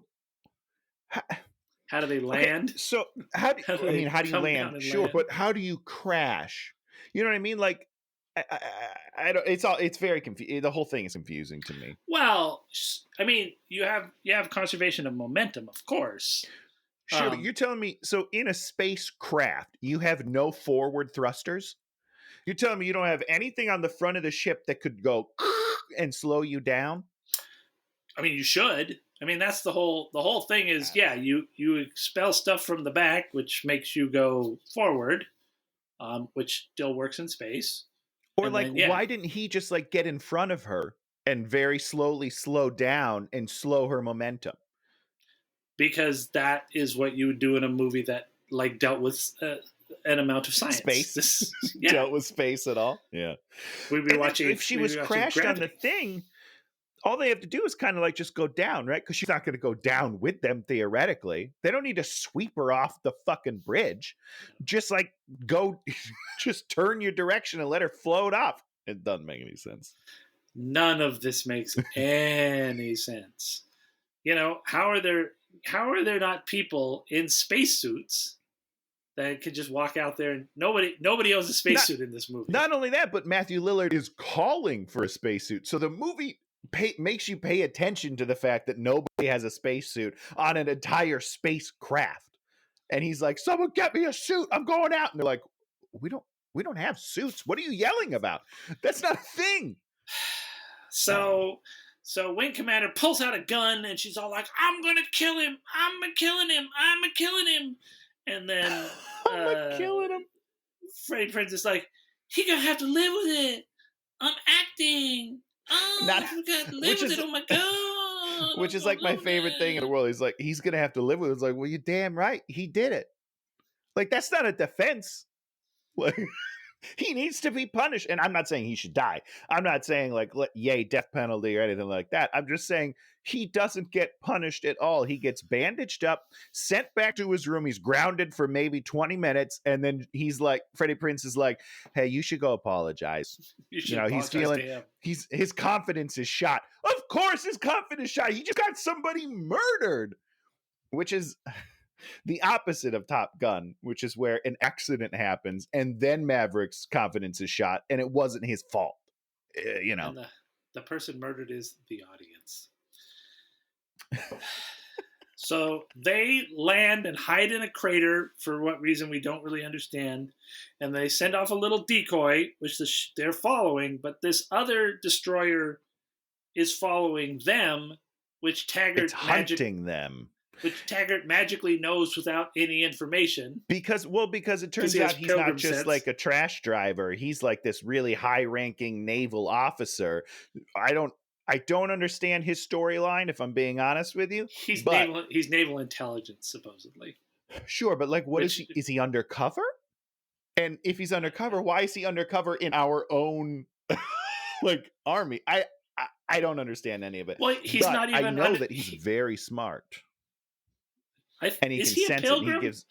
A: how do they land?
B: Okay, so how do you land? Sure, but how do you crash? You know what I mean? Like, I don't. It's very confusing. The whole thing is confusing to me.
A: Well, I mean, you have conservation of momentum, of course.
B: Sure, but you're telling me, so in a spacecraft, you have no forward thrusters? You're telling me you don't have anything on the front of the ship that could go and slow you down?
A: I mean, you should. I mean, that's the whole thing is, you expel stuff from the back, which makes you go forward, which still works in space.
B: Or why didn't he just get in front of her and very slowly slow down and slow her momentum?
A: Because that is what you would do in a movie that dealt with an amount of science.
B: Space. Dealt with space at all? Yeah.
A: We'd be watching.
B: If she was crashed on the thing, all they have to do is kind of just go down, right? Because she's not going to go down with them theoretically. They don't need to sweep her off the fucking bridge. Just go, just turn your direction and let her float off. It doesn't make any sense.
A: None of this makes any sense. How are there not people in spacesuits that could just walk out there and nobody owns a spacesuit in this movie? Not
B: only that, but Matthew Lillard is calling for a spacesuit. So the movie makes you pay attention to the fact that nobody has a spacesuit on an entire spacecraft. And he's like, someone get me a suit. I'm going out. And they're like, we don't have suits. What are you yelling about? That's not a thing.
A: So Wing Commander pulls out a gun and she's all like, I'm going to kill him. I'm killing him. And then
B: I'm killing him.
A: Freddie Prinze is like, he going to have to live with it. I'm acting. Oh, I got to live with it. Oh my God.
B: Which is my favorite thing in the world. He's like, he's going to have to live with it. It's like, well, you're damn right. He did it. That's not a defense. He needs to be punished. And I'm not saying he should die. I'm not saying yay, death penalty or anything like that. I'm just saying he doesn't get punished at all. He gets bandaged up, sent back to his room. He's grounded for maybe 20 minutes. And then he's like, Freddie Prinze is like, hey, you should go apologize. He's feeling, his confidence is shot. Of course his confidence is shot. He just got somebody murdered. which is the opposite of Top Gun, which is where an accident happens and then Maverick's confidence is shot, and it wasn't his fault. You know.
A: And the person murdered is the audience. So they land and hide in a crater for what reason we don't really understand. And they send off a little decoy, which they're following, but this other destroyer is following them, which
B: It's hunting them.
A: Which Taggart magically knows without any information.
B: Because it turns out he's not just like a trash driver. He's like this really high-ranking naval officer. I don't understand his storyline, if I'm being honest with you.
A: He's naval intelligence, supposedly.
B: Sure, but like, what is he? Is he undercover? And if he's undercover, why is he undercover in our own like army? I don't understand any of it.
A: Well, he's not even.
B: I know that he's very smart. And he
A: is
B: can
A: he a
B: sense
A: pilgrim?
B: it.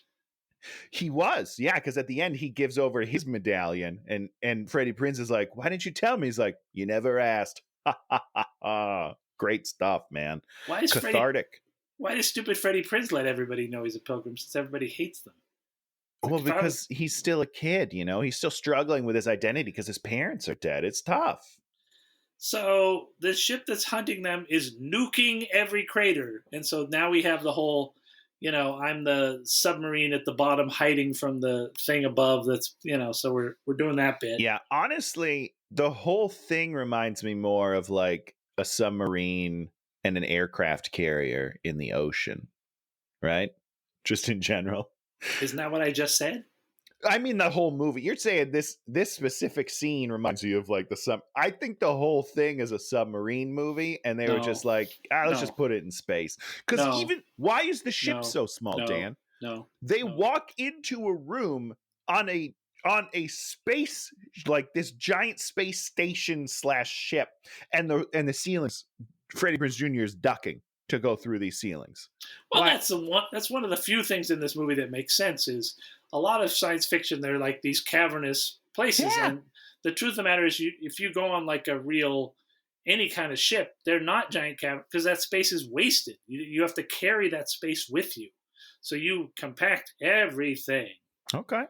B: He was, yeah, because at the end he gives over his medallion, and Freddie Prinze is like, "Why didn't you tell me?" He's like, "You never asked." Great stuff, man.
A: Why is
B: cathartic?
A: Why does stupid Freddie Prinze let everybody know he's a pilgrim since everybody hates them?
B: Well, because he's still a kid, you know. He's still struggling with his identity because his parents are dead. It's tough.
A: So the ship that's hunting them is nuking every crater, and so now we have the whole. You know, I'm the submarine at the bottom hiding from the thing above. That's, you know, so we're doing that bit.
B: Yeah, honestly, the whole thing reminds me more of like a submarine and an aircraft carrier in the ocean, right? Just in general.
A: Isn't that what I just said?
B: I mean, the whole movie. You're saying this specific scene reminds you of like I think the whole thing is a submarine movie, and they were just like, let's just put it in space. Because why is the ship so small, Dan? They walk into a room on a space, like this giant space station / ship, and the ceilings. Freddie Prinze Jr. is ducking to go through these ceilings.
A: Well, that's one of the few things in this movie that makes sense. Is a lot of science fiction, they're like these cavernous places. Yeah. And the truth of the matter is, if you go on like any kind of ship, they're not giant caverns because that space is wasted. You have to carry that space with you. So you compact everything.
B: Okay.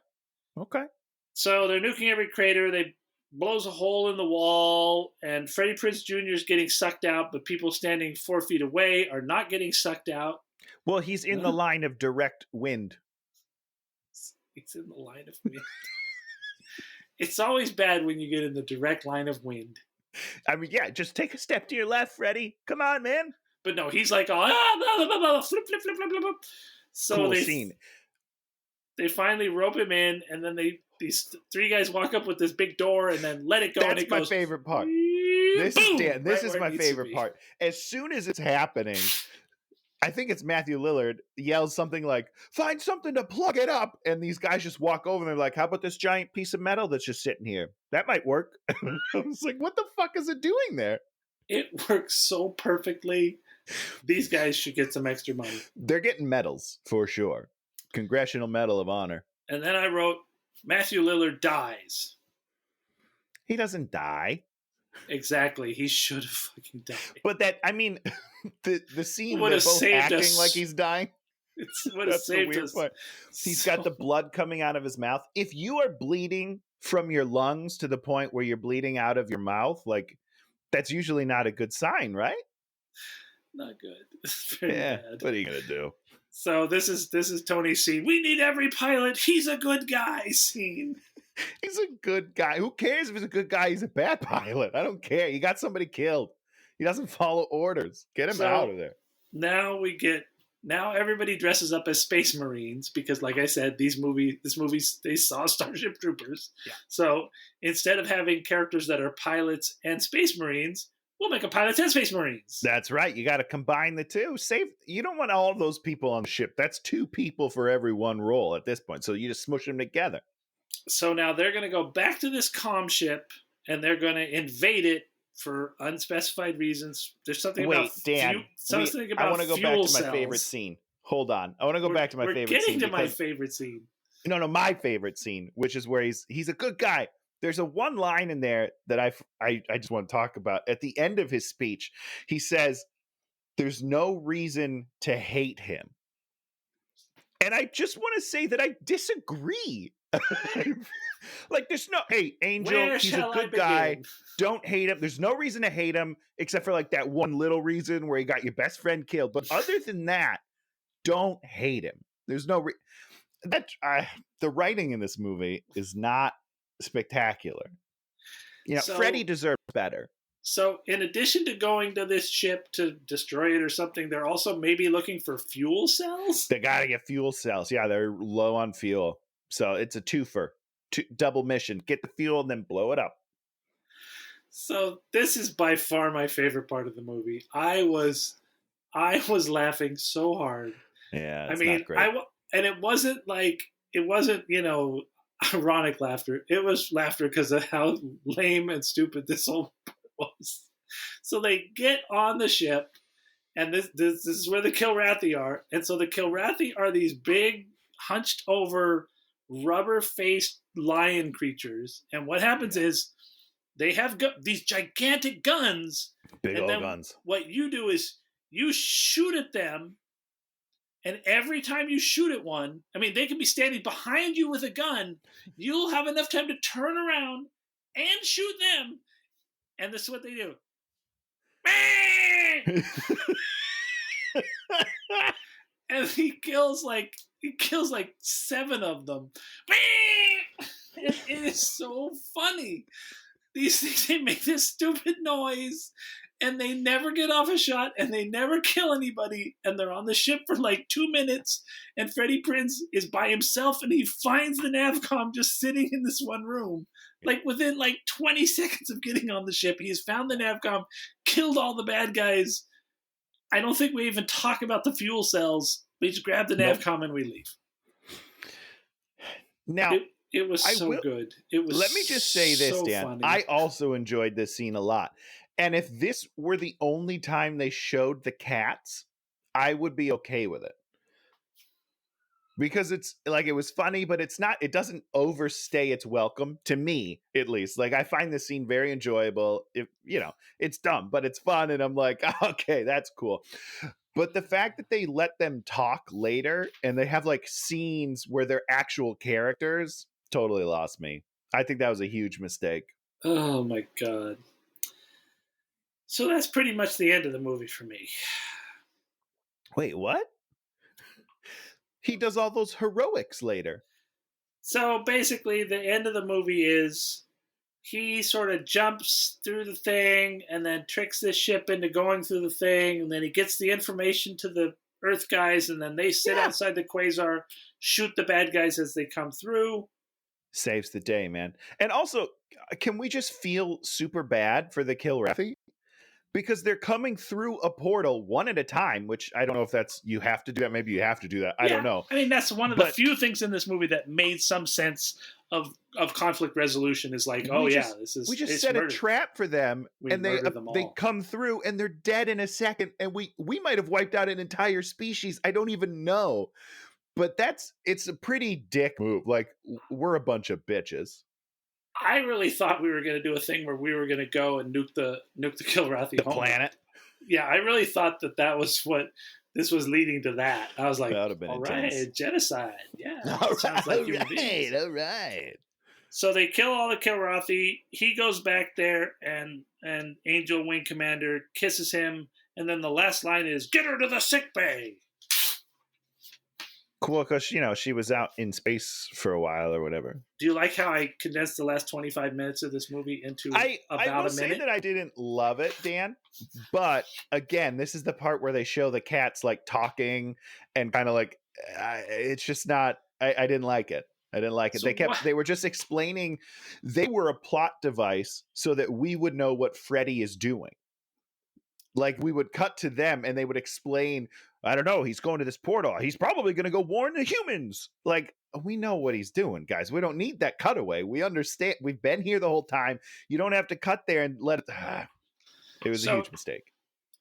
A: So they're nuking every crater. They blows a hole in the wall, and Freddie Prinze Jr. is getting sucked out, but people standing 4 feet away are not getting sucked out.
B: Well, he's in the line of direct wind.
A: It's in the line of wind. It's always bad when you get in the direct line of wind.
B: I mean, yeah, just take a step to your left, Freddie. Come on, man.
A: But no, he's like, blah, blah, blah, blah, flip, flip, flip, flip, flip. So
B: cool scene.
A: They finally rope him in, and then these 3 guys walk up with this big door and then let it go.
B: That's my favorite part. This is my favorite part. As soon as it's happening, I think it's Matthew Lillard yells something like, "Find something to plug it up." And these guys just walk over and they're like, "How about this giant piece of metal that's just sitting here? That might work." I was like, what the fuck is it doing there?
A: It works so perfectly. These guys should get some extra money.
B: They're getting medals for sure. Congressional Medal of Honor.
A: And then I wrote, Matthew Lillard dies.
B: He doesn't die.
A: Exactly. He should have fucking died.
B: But the scene where they're both acting like he's dying.
A: That's the weird part.
B: He's got the blood coming out of his mouth. If you are bleeding from your lungs to the point where you're bleeding out of your mouth, like that's usually not a good sign, right?
A: Not good. It's very bad.
B: What are you gonna do?
A: So this is Tony's scene. We need every pilot. He's a good guy scene.
B: He's a good guy. Who cares if he's a good guy? He's a bad pilot. I don't care. You got somebody killed. He doesn't follow orders. Get him out of there.
A: Now everybody dresses up as Space Marines because, like I said, this movie they saw Starship Troopers. Yeah. So instead of having characters that are pilots and Space Marines, we'll make a pilots and Space Marines.
B: That's right. You got to combine the two. You don't want all those people on the ship. That's 2 people for every one role at this point. So you just smush them together.
A: So now they're going to go back to this comm ship and they're going to invade it for unspecified reasons. There's something about
B: Dan. I want to go back to my favorite scene. Hold on. I want to go back to my favorite scene.
A: We're getting to my favorite scene.
B: No, my favorite scene, which is where he's a good guy. There's a one line in there that I just want to talk about. At the end of his speech, he says, "There's no reason to hate him." And I just want to say that I disagree. Like, there's no, hey, Angel,
A: Where
B: he's a
A: shall I
B: good guy.
A: begin?
B: Don't hate him. There's no reason to hate him except for like that one little reason where he got your best friend killed. But other than that, don't hate him. There's no the writing in this movie is not spectacular. You know,
A: So-
B: Freddie deserves better.
A: So, in addition to going to this ship to destroy it or something, they're also maybe looking for fuel cells?
B: They gotta get fuel cells. Yeah, they're low on fuel. So it's a twofer. Double mission. Get the fuel and then blow it up.
A: So, this is by far my favorite part of the movie. I was laughing so hard.
B: Yeah,
A: it's
B: I mean, not great.
A: And it wasn't, ironic laughter. It was laughter because of how lame and stupid this whole was. So they get on the ship, and this is where the Kilrathi are. And so the Kilrathi are these big, hunched over, rubber faced lion creatures. And what happens is they have these gigantic guns.
B: Big
A: and
B: old guns.
A: What you do is you shoot at them. And every time you shoot at one, I mean, they can be standing behind you with a gun. You'll have enough time to turn around and shoot them. And this is what they do. And he kills like 7 of them. It is so funny. These things, they make this stupid noise, and they never get off a shot, and they never kill anybody, and they're on the ship for like 2 minutes, and Freddie Prinze is by himself, and he finds the navcom just sitting in this one room. Like, within like 20 seconds of getting on the ship, he's found the navcom, killed all the bad guys. I don't think we even talk about the fuel cells. We just grab the navcom and we leave.
B: Now,
A: it was so good. It was.
B: Let me just say this,
A: so
B: Dan.
A: funny.
B: I also enjoyed this scene a lot. And if this were the only time they showed the cats, I would be okay with it. Because it's like, it was funny, but it doesn't overstay its welcome, to me, at least. Like, I find this scene very enjoyable. It's dumb, but it's fun. And I'm like, okay, that's cool. But the fact that they let them talk later and they have like scenes where they're actual characters totally lost me. I think that was a huge mistake.
A: Oh my God. So that's pretty much the end of the movie for me.
B: Wait, what? He does all those heroics later.
A: So basically, the end of the movie is he sort of jumps through the thing and then tricks this ship into going through the thing, and then he gets the information to the Earth guys, and then they sit outside the quasar, shoot the bad guys as they come through.
B: Saves the day, man. And also, can we just feel super bad for the Kilrathi? Because they're coming through a portal one at a time, which I don't know if that's, you have to do that. Maybe you have to do that. I don't know.
A: I mean, that's one of the few things in this movie that made some sense of conflict resolution, is like, we just
B: set a trap for them, and they come through and they're dead in a second. And we might have wiped out an entire species. I don't even know. But it's a pretty dick move. Like, we're a bunch of bitches.
A: I really thought we were going to do a thing where we were going to go and nuke the Kilrathi
B: planet.
A: Yeah, I really thought that was what this was leading to. That I was like,
B: that would have been
A: all
B: intense.
A: Right, genocide. Yeah,
B: all right.
A: So they kill all the Kilrathi. He goes back there, and Angel Wing Commander kisses him, and then the last line is, "Get her to the sick bay."
B: Cool, because she was out in space for a while or whatever.
A: Do you like how I condensed the last 25 minutes of this movie into about a minute?
B: I will say that I didn't love it, Dan. But again, this is the part where they show the cats like talking and kind of like it's just not. I didn't like it. I didn't like it.
A: So
B: they were just explaining. They were a plot device so that we would know what Freddie is doing. Like, we would cut to them and they would explain, I don't know, he's going to this portal. He's probably going to go warn the humans. Like, we know what he's doing, guys. We don't need that cutaway. We understand. We've been here the whole time. You don't have to cut there and let it. It was a huge mistake.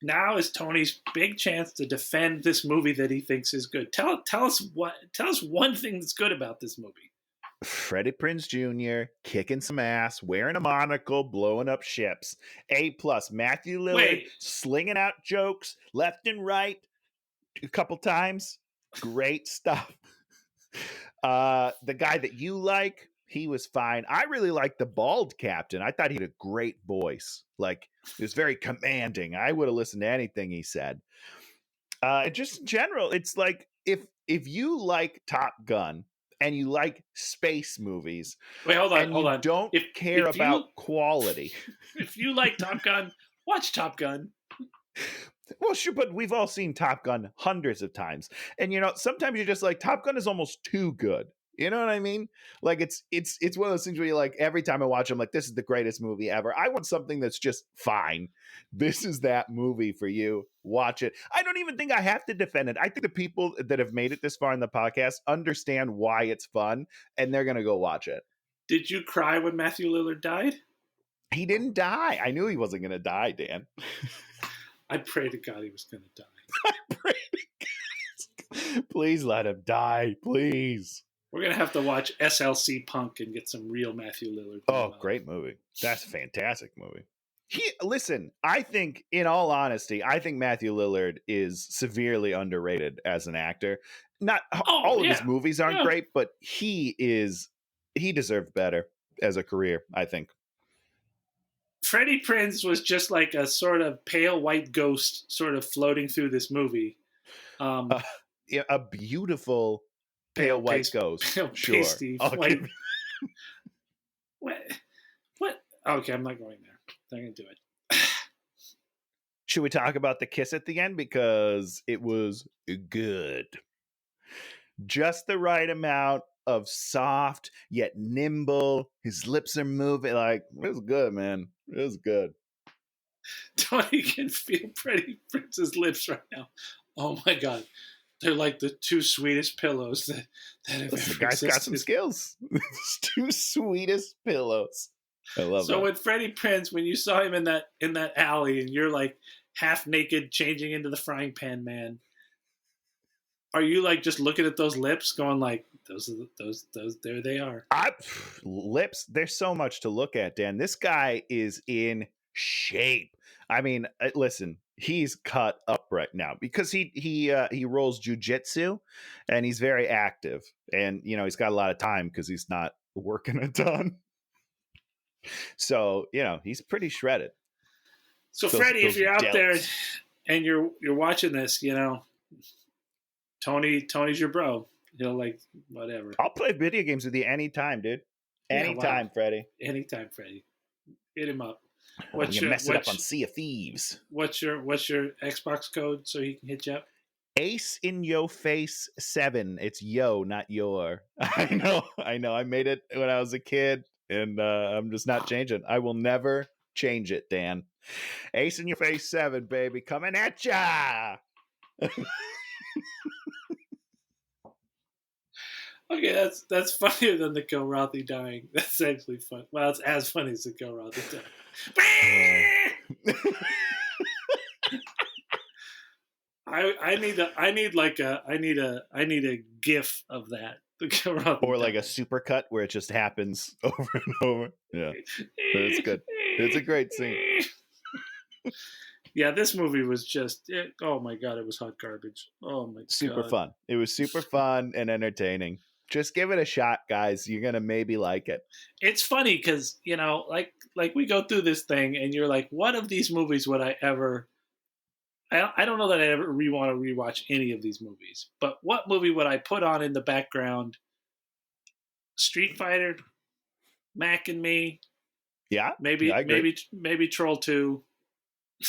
A: Now is Tony's big chance to defend this movie that he thinks is good. Tell us one thing that's good about this movie.
B: Freddie Prinze Jr. kicking some ass, wearing a monocle, blowing up ships. A+. Matthew Lillard slinging out jokes left and right a couple times. Great stuff. The guy that you like, he was fine. I really liked the bald captain. I thought he had a great voice. Like, it was very commanding. I would have listened to anything he said. Just in general, it's like if you like Top Gun and you like space movies,
A: Wait, hold on,
B: and you don't care about quality.
A: If you like Top Gun, watch Top Gun.
B: Well, sure, but we've all seen Top Gun hundreds of times. And sometimes you're just like, Top Gun is almost too good. You know what I mean? Like it's one of those things where you're like, every time I watch, I'm like, this is the greatest movie ever. I want something that's just fine. This is that movie for you. Watch it. I don't even think I have to defend it. I think the people that have made it this far in the podcast understand why it's fun, and they're gonna go watch it.
A: Did you cry when Matthew Lillard died?
B: He didn't die. I knew he wasn't gonna die, Dan.
A: I pray to God he was gonna die.
B: I pray to God. Please let him die, please.
A: We're going to have to watch SLC Punk and get some real Matthew Lillard.
B: Oh, great movie. That's a fantastic movie. Listen, I think, in all honesty, I think Matthew Lillard is severely underrated as an actor. Not all of his movies aren't great, but he deserved better as a career, I think.
A: Freddie Prinze was just like a sort of pale white ghost sort of floating through this movie.
B: A beautiful pale white ghost.
A: Pale pasty white. What? Okay, I'm not going there. I'm not going to do it.
B: Should we talk about the kiss at the end? Because it was good. Just the right amount of soft yet nimble. His lips are moving. Like, it was good, man. It was good.
A: Tony can feel Freddie Prinze's lips right now. Oh my God. They're like the two sweetest pillows that have ever existed.
B: The guy's got some skills. Two sweetest pillows. I love that.
A: So when Freddie Prinze, when you saw him in that alley and you're like half naked changing into the frying pan man, are you like just looking at those lips going like, those there they are?
B: Lips, there's so much to look at, Dan. This guy is in shape. I mean, listen, he's cut up right now because he rolls jujitsu and he's very active, and he's got a lot of time because he's not working a ton. So he's pretty shredded.
A: So Freddie, if you're out there and you're watching this, Tony's your bro. He'll like whatever.
B: I'll play video games with you anytime, dude. Anytime, wow. Freddie.
A: Anytime, Freddie. Hit him up.
B: Mess it up on Sea of Thieves.
A: What's your Xbox code so he can hit you up?
B: Ace in Yo Face 7. It's yo, not your. I know. I made it when I was a kid, and I'm just not changing. I will never change it, Dan. Ace in Your Face 7, baby, coming at ya.
A: Okay, that's funnier than the Kilrathi dying. That's actually fun. Well, it's as funny as the Kilrathi dying. I need a GIF of that. The Kilrathi
B: or like dying. A supercut where it just happens over and over. Yeah, it's good. It's a great scene.
A: Yeah, this movie was just, oh my God, it was hot garbage. Oh my God.
B: Super fun. It was super fun and entertaining. Just give it a shot, guys. You're going to maybe like it.
A: It's funny because, like we go through this thing and you're like, what of these movies would I ever, I don't know that I ever want to rewatch any of these movies, but what movie would I put on in the background? Street Fighter, Mac and Me.
B: Yeah.
A: Maybe Troll 2.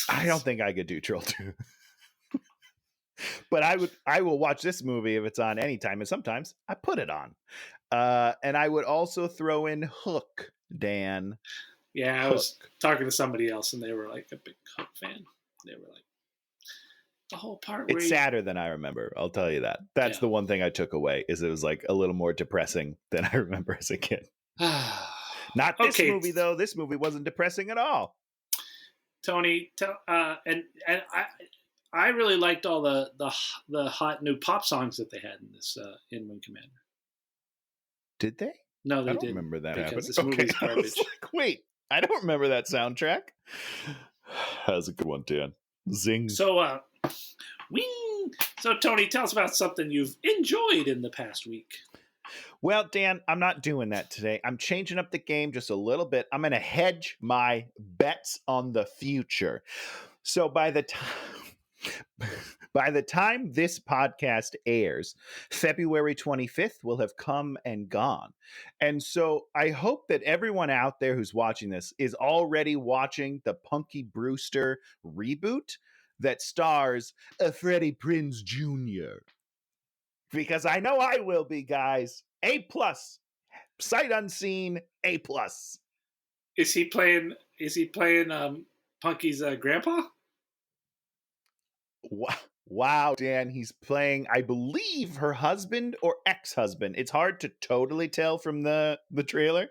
B: I don't think I could do Troll 2. But I will watch this movie if it's on anytime, and sometimes I put it on. And I would also throw in Hook, Dan.
A: Yeah, I was talking to somebody else, and they were like a big Hook fan. They were like, the whole part where
B: it's sadder than I remember, I'll tell you that. That's the one thing I took away, is it was like a little more depressing than I remember as a kid. Not this movie, though. This movie wasn't depressing at all.
A: Tony, and I really liked all the hot new pop songs that they had in this in Wing Commander.
B: Did they?
A: No, they
B: didn't. I don't remember that happening. This movie's garbage. Wait, I don't remember that soundtrack. That was a good one, Dan. Zing.
A: So, Tony, tell us about something you've enjoyed in the past week.
B: Well, Dan, I'm not doing that today. I'm changing up the game just a little bit. I'm going to hedge my bets on the future. So by the time by the time this podcast airs, February 25th will have come and gone. And so I hope that everyone out there who's watching this is already watching the Punky Brewster reboot that stars a Freddie Prinze Jr. Because I know I will be, guys. A plus, sight unseen, A plus.
A: Is he playing? Punky's grandpa?
B: Wow, Dan, he's playing, I believe, her husband or ex-husband. It's hard to totally tell from the trailer,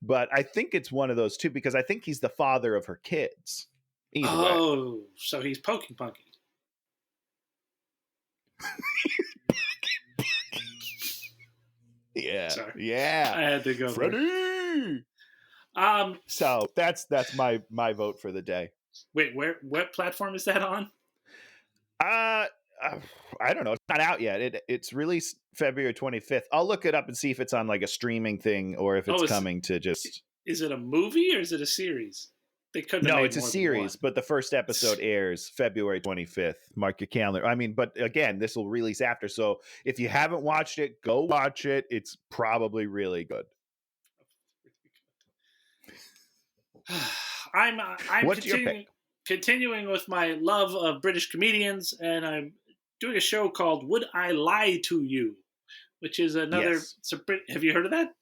B: but I think it's one of those two because I think he's the father of her kids. Either way.
A: So he's poking Punky.
B: Yeah.
A: Sorry.
B: Yeah.
A: I had to go.
B: Freddie. So that's my vote for the day.
A: Wait, what platform is that on?
B: I don't know. It's not out yet. It's released February 25th. I'll look it up and see if it's on like a streaming thing or if it's coming to just.
A: Is it a movie or is it a series? They couldn't.
B: No, it's a series, but the first episode airs February 25th. Mark your calendar. I mean, but again, this will release after. So if you haven't watched it, go watch it. It's probably really good.
A: I'm
B: What's your pick?
A: Continuing with my love of British comedians, and I'm doing a show called Would I Lie to You, which is another.
B: Yes.
A: Have you heard of that?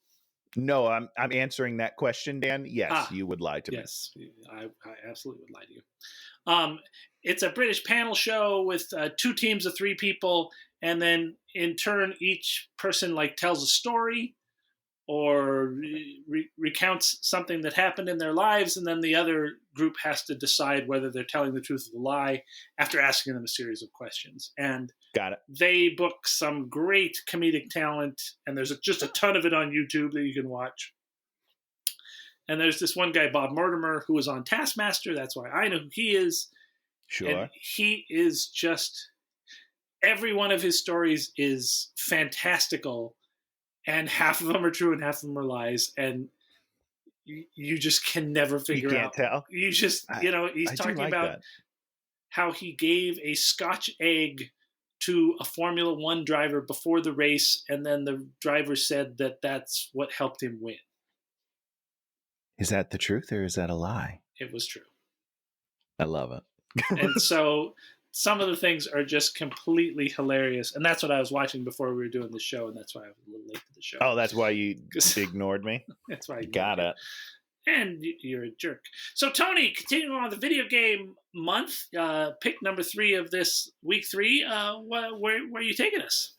B: No, I'm answering that question, Dan. Yes, you would lie to me.
A: Yes, I absolutely would lie to you. It's a British panel show with two teams of three people, and then in turn, each person like tells a story or recounts something that happened in their lives, and then the other group has to decide whether they're telling the truth or the lie after asking them a series of questions. And
B: got it.
A: They book some great comedic talent, and there's just a ton of it on YouTube that you can watch. And there's this one guy, Bob Mortimer, who was on Taskmaster. That's why I know who he is.
B: Sure.
A: And he is just, every one of his stories is fantastical. And half of them are true and half of them are lies. And you just can never figure out.
B: You can't tell.
A: You just, he's talking about how he gave a Scotch egg to a Formula One driver before the race. And then the driver said that that's what helped him win.
B: Is that the truth or is that a lie?
A: It was true.
B: I love it.
A: And so some of the things are just completely hilarious. And that's what I was watching before we were doing the show. And that's why I was a little late to the show.
B: Oh, that's why you ignored me?
A: That's why I
B: got it.
A: And you're a jerk. So, Tony, continuing on the video game month, pick number 3 of this week 3. Where are you taking us?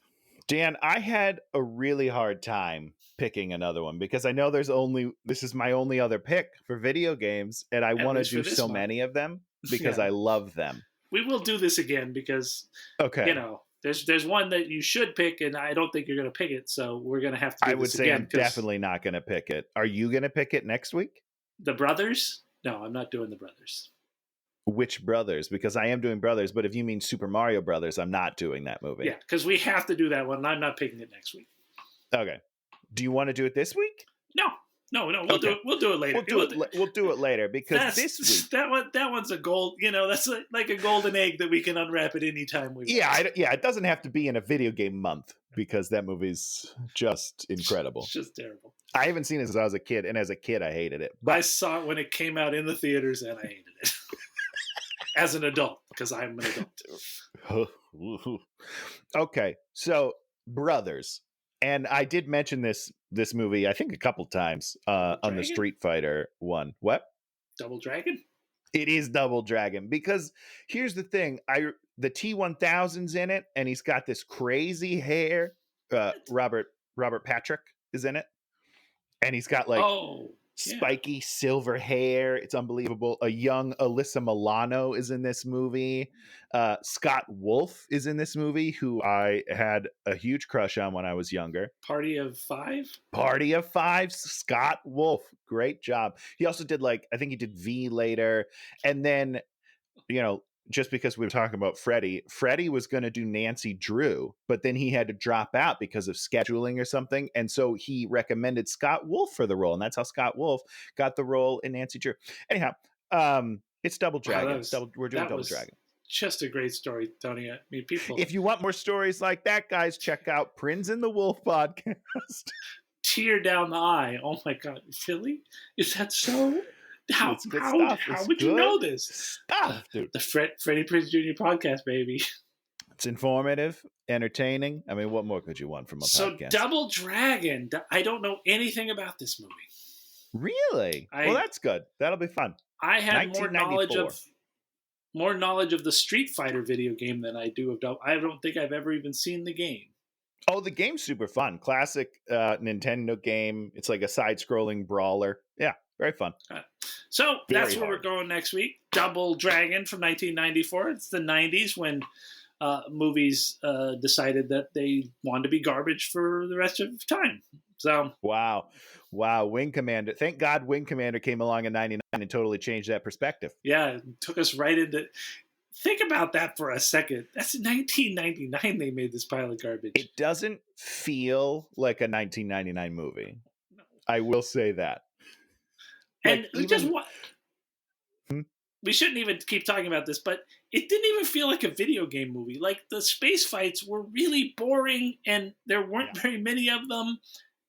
B: Dan, I had a really hard time picking another one because I know this is my only other pick for video games, and I want to do so many of them because I love them.
A: We will do this again because, there's one that you should pick, and I don't think you're going to pick it, so we're going to have to do this again.
B: I would say I'm definitely not going to pick it. Are you going to pick it next week?
A: The Brothers? No, I'm not doing the Brothers.
B: Which Brothers? Because I am doing Brothers, but if you mean Super Mario Brothers, I'm not doing that movie.
A: Yeah, because we have to do that one, and I'm not picking it next week.
B: Okay. Do you want to do it this week?
A: No. We'll do it later.
B: We'll do it later because this week
A: that one's a gold. That's like a golden egg that we can unwrap at any time we want.
B: Yeah. It doesn't have to be in a video game month because that movie's just incredible.
A: It's just terrible.
B: I haven't seen it since I was a kid, and as a kid, I hated it. But
A: I saw it when it came out in the theaters, and I hated it. As an adult, because I'm an adult.
B: Okay, so Brothers. And I did mention this movie, I think, a couple times on the Street Fighter one. What?
A: Double Dragon?
B: It is Double Dragon because here's the thing: the T-1000's in it, and he's got this crazy hair. Robert Patrick is in it, and he's got like spiky silver hair. It's unbelievable. A young Alyssa Milano is in this movie. Scott Wolf is in this movie, who I had a huge crush on when I was younger.
A: Party of Five,
B: Scott Wolf. Great job. He also did I think he did V later. And then, just because we were talking about Freddie was going to do Nancy Drew, but then he had to drop out because of scheduling or something. And so he recommended Scott Wolf for the role. And that's how Scott Wolf got the role in Nancy Drew. Anyhow, it's Double Dragon. We're doing Double Dragon.
A: Just a great story, Tony. I mean, people.
B: If you want more stories like that, guys, check out Prinze and the Wolf podcast.
A: Tear down the eye. Oh my God, Philly? Is that so? How would you know this?
B: Stuff, dude.
A: The Freddie Prinze Jr. podcast, baby.
B: It's informative, entertaining. I mean, what more could you want from a podcast? So
A: Double Dragon. I don't know anything about this movie.
B: Really? Well, that's good. That'll be fun.
A: I had more knowledge of the Street Fighter video game than I do of Double. I don't think I've ever even seen the game.
B: Oh, the game's super fun. Classic Nintendo game. It's like a side-scrolling brawler. Yeah, very fun.
A: So that's where we're going next week. Double Dragon from 1994. It's the 90s when movies decided that they wanted to be garbage for the rest of time. So
B: wow, Wing Commander. Thank God Wing Commander came along in 99 and totally changed that perspective.
A: Yeah, it took us right into. Think about that for a second. That's 1999 they made this pile of garbage.
B: It doesn't feel like a 1999 movie. No. I will say that.
A: And we shouldn't even keep talking about this, but it didn't even feel like a video game movie. Like, the space fights were really boring, and there weren't very many of them.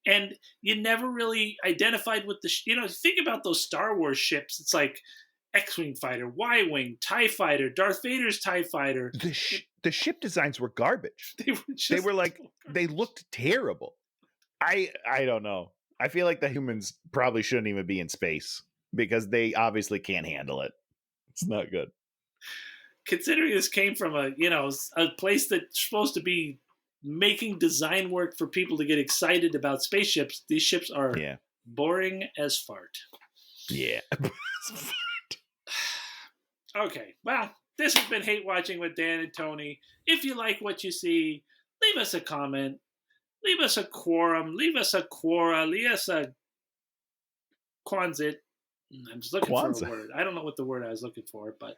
A: And you never really identified with think about those Star Wars ships. It's like X-Wing fighter, Y-Wing, TIE fighter, Darth Vader's TIE fighter.
B: The ship designs were garbage. They looked terrible. I don't know. I feel like the humans probably shouldn't even be in space because they obviously can't handle it. It's not good.
A: Considering this came from a place that's supposed to be making design work for people to get excited about spaceships, these ships are boring as fart.
B: Yeah.
A: Okay, well, this has been Hate Watching with Dan and Tony. If you like what you see, leave us a comment, leave us a quorum, leave us a quora, leave us a quonset. I'm just looking for a word. I don't know what the word I was looking for, but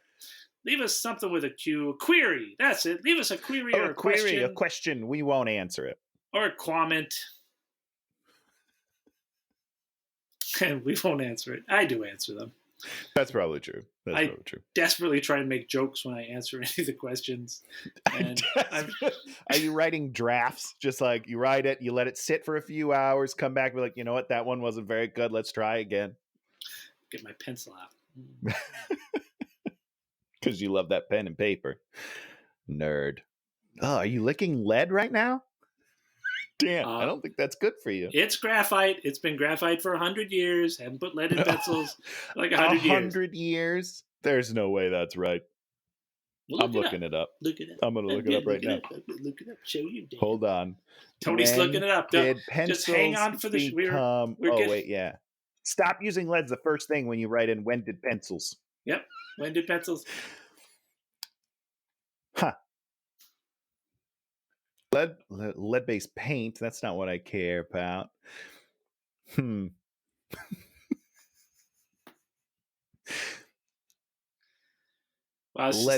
A: leave us something with a Q. A query. That's it. Leave us a query or a question.
B: A question. We won't answer it.
A: Or a comment. And we won't answer it. I do answer them.
B: That's probably true.
A: I desperately try and make jokes when I answer any of the questions. And
B: Are you writing drafts? Just like you write it, you let it sit for a few hours, come back, be like, you know what, that one wasn't very good. Let's try again.
A: Get my pencil out.
B: Because you love that pen and paper. Nerd. Oh, are you licking lead right now? Damn, I don't think that's good for you.
A: It's graphite. It's been graphite for 100 years. Haven't put lead in pencils like 100 years.
B: 100 years? There's no way that's right. I'm looking it up.
A: Look it up.
B: I'm going to look it up right now.
A: Look it up. Show you, Dan.
B: Hold on.
A: Tony's looking it up. Just hang on for the...
B: Wait, yeah. Stop using lead's the first thing when you write in when did pencils.
A: Yep. When did pencils?
B: Huh. Lead-based paint. That's not what I care about. Lead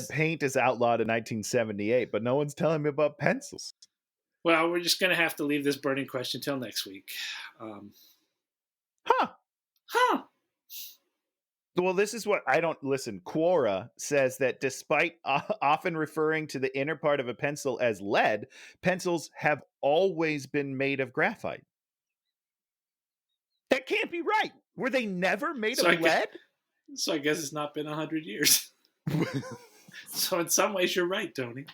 B: paint is outlawed in 1978, but no one's telling me about pencils.
A: Well, we're just going to have to leave this burning question till next week.
B: Well, this is what I don't listen. Quora says that despite often referring to the inner part of a pencil as lead, pencils have always been made of graphite. That can't be right. Were they never made of lead?
A: So I guess it's not been 100 years. So in some ways, you're right, Tony.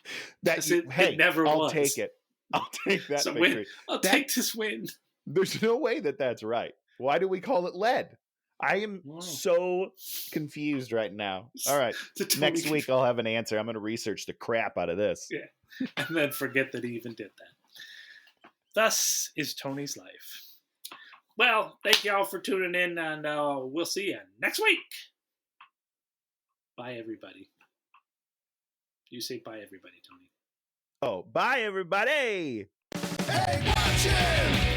A: It never was.
B: I'll take it. I'll take that.
A: I'll take this win.
B: There's no way that that's right. Why do we call it lead? I am so confused right now. All right. Next week, I'll have an answer. I'm going to research the crap out of this.
A: Yeah. And then forget that he even did that. Thus is Tony's life. Well, thank you all for tuning in, and we'll see you next week. Bye, everybody. You say bye, everybody, Tony.
B: Oh, bye, everybody.
C: Hey, watch him!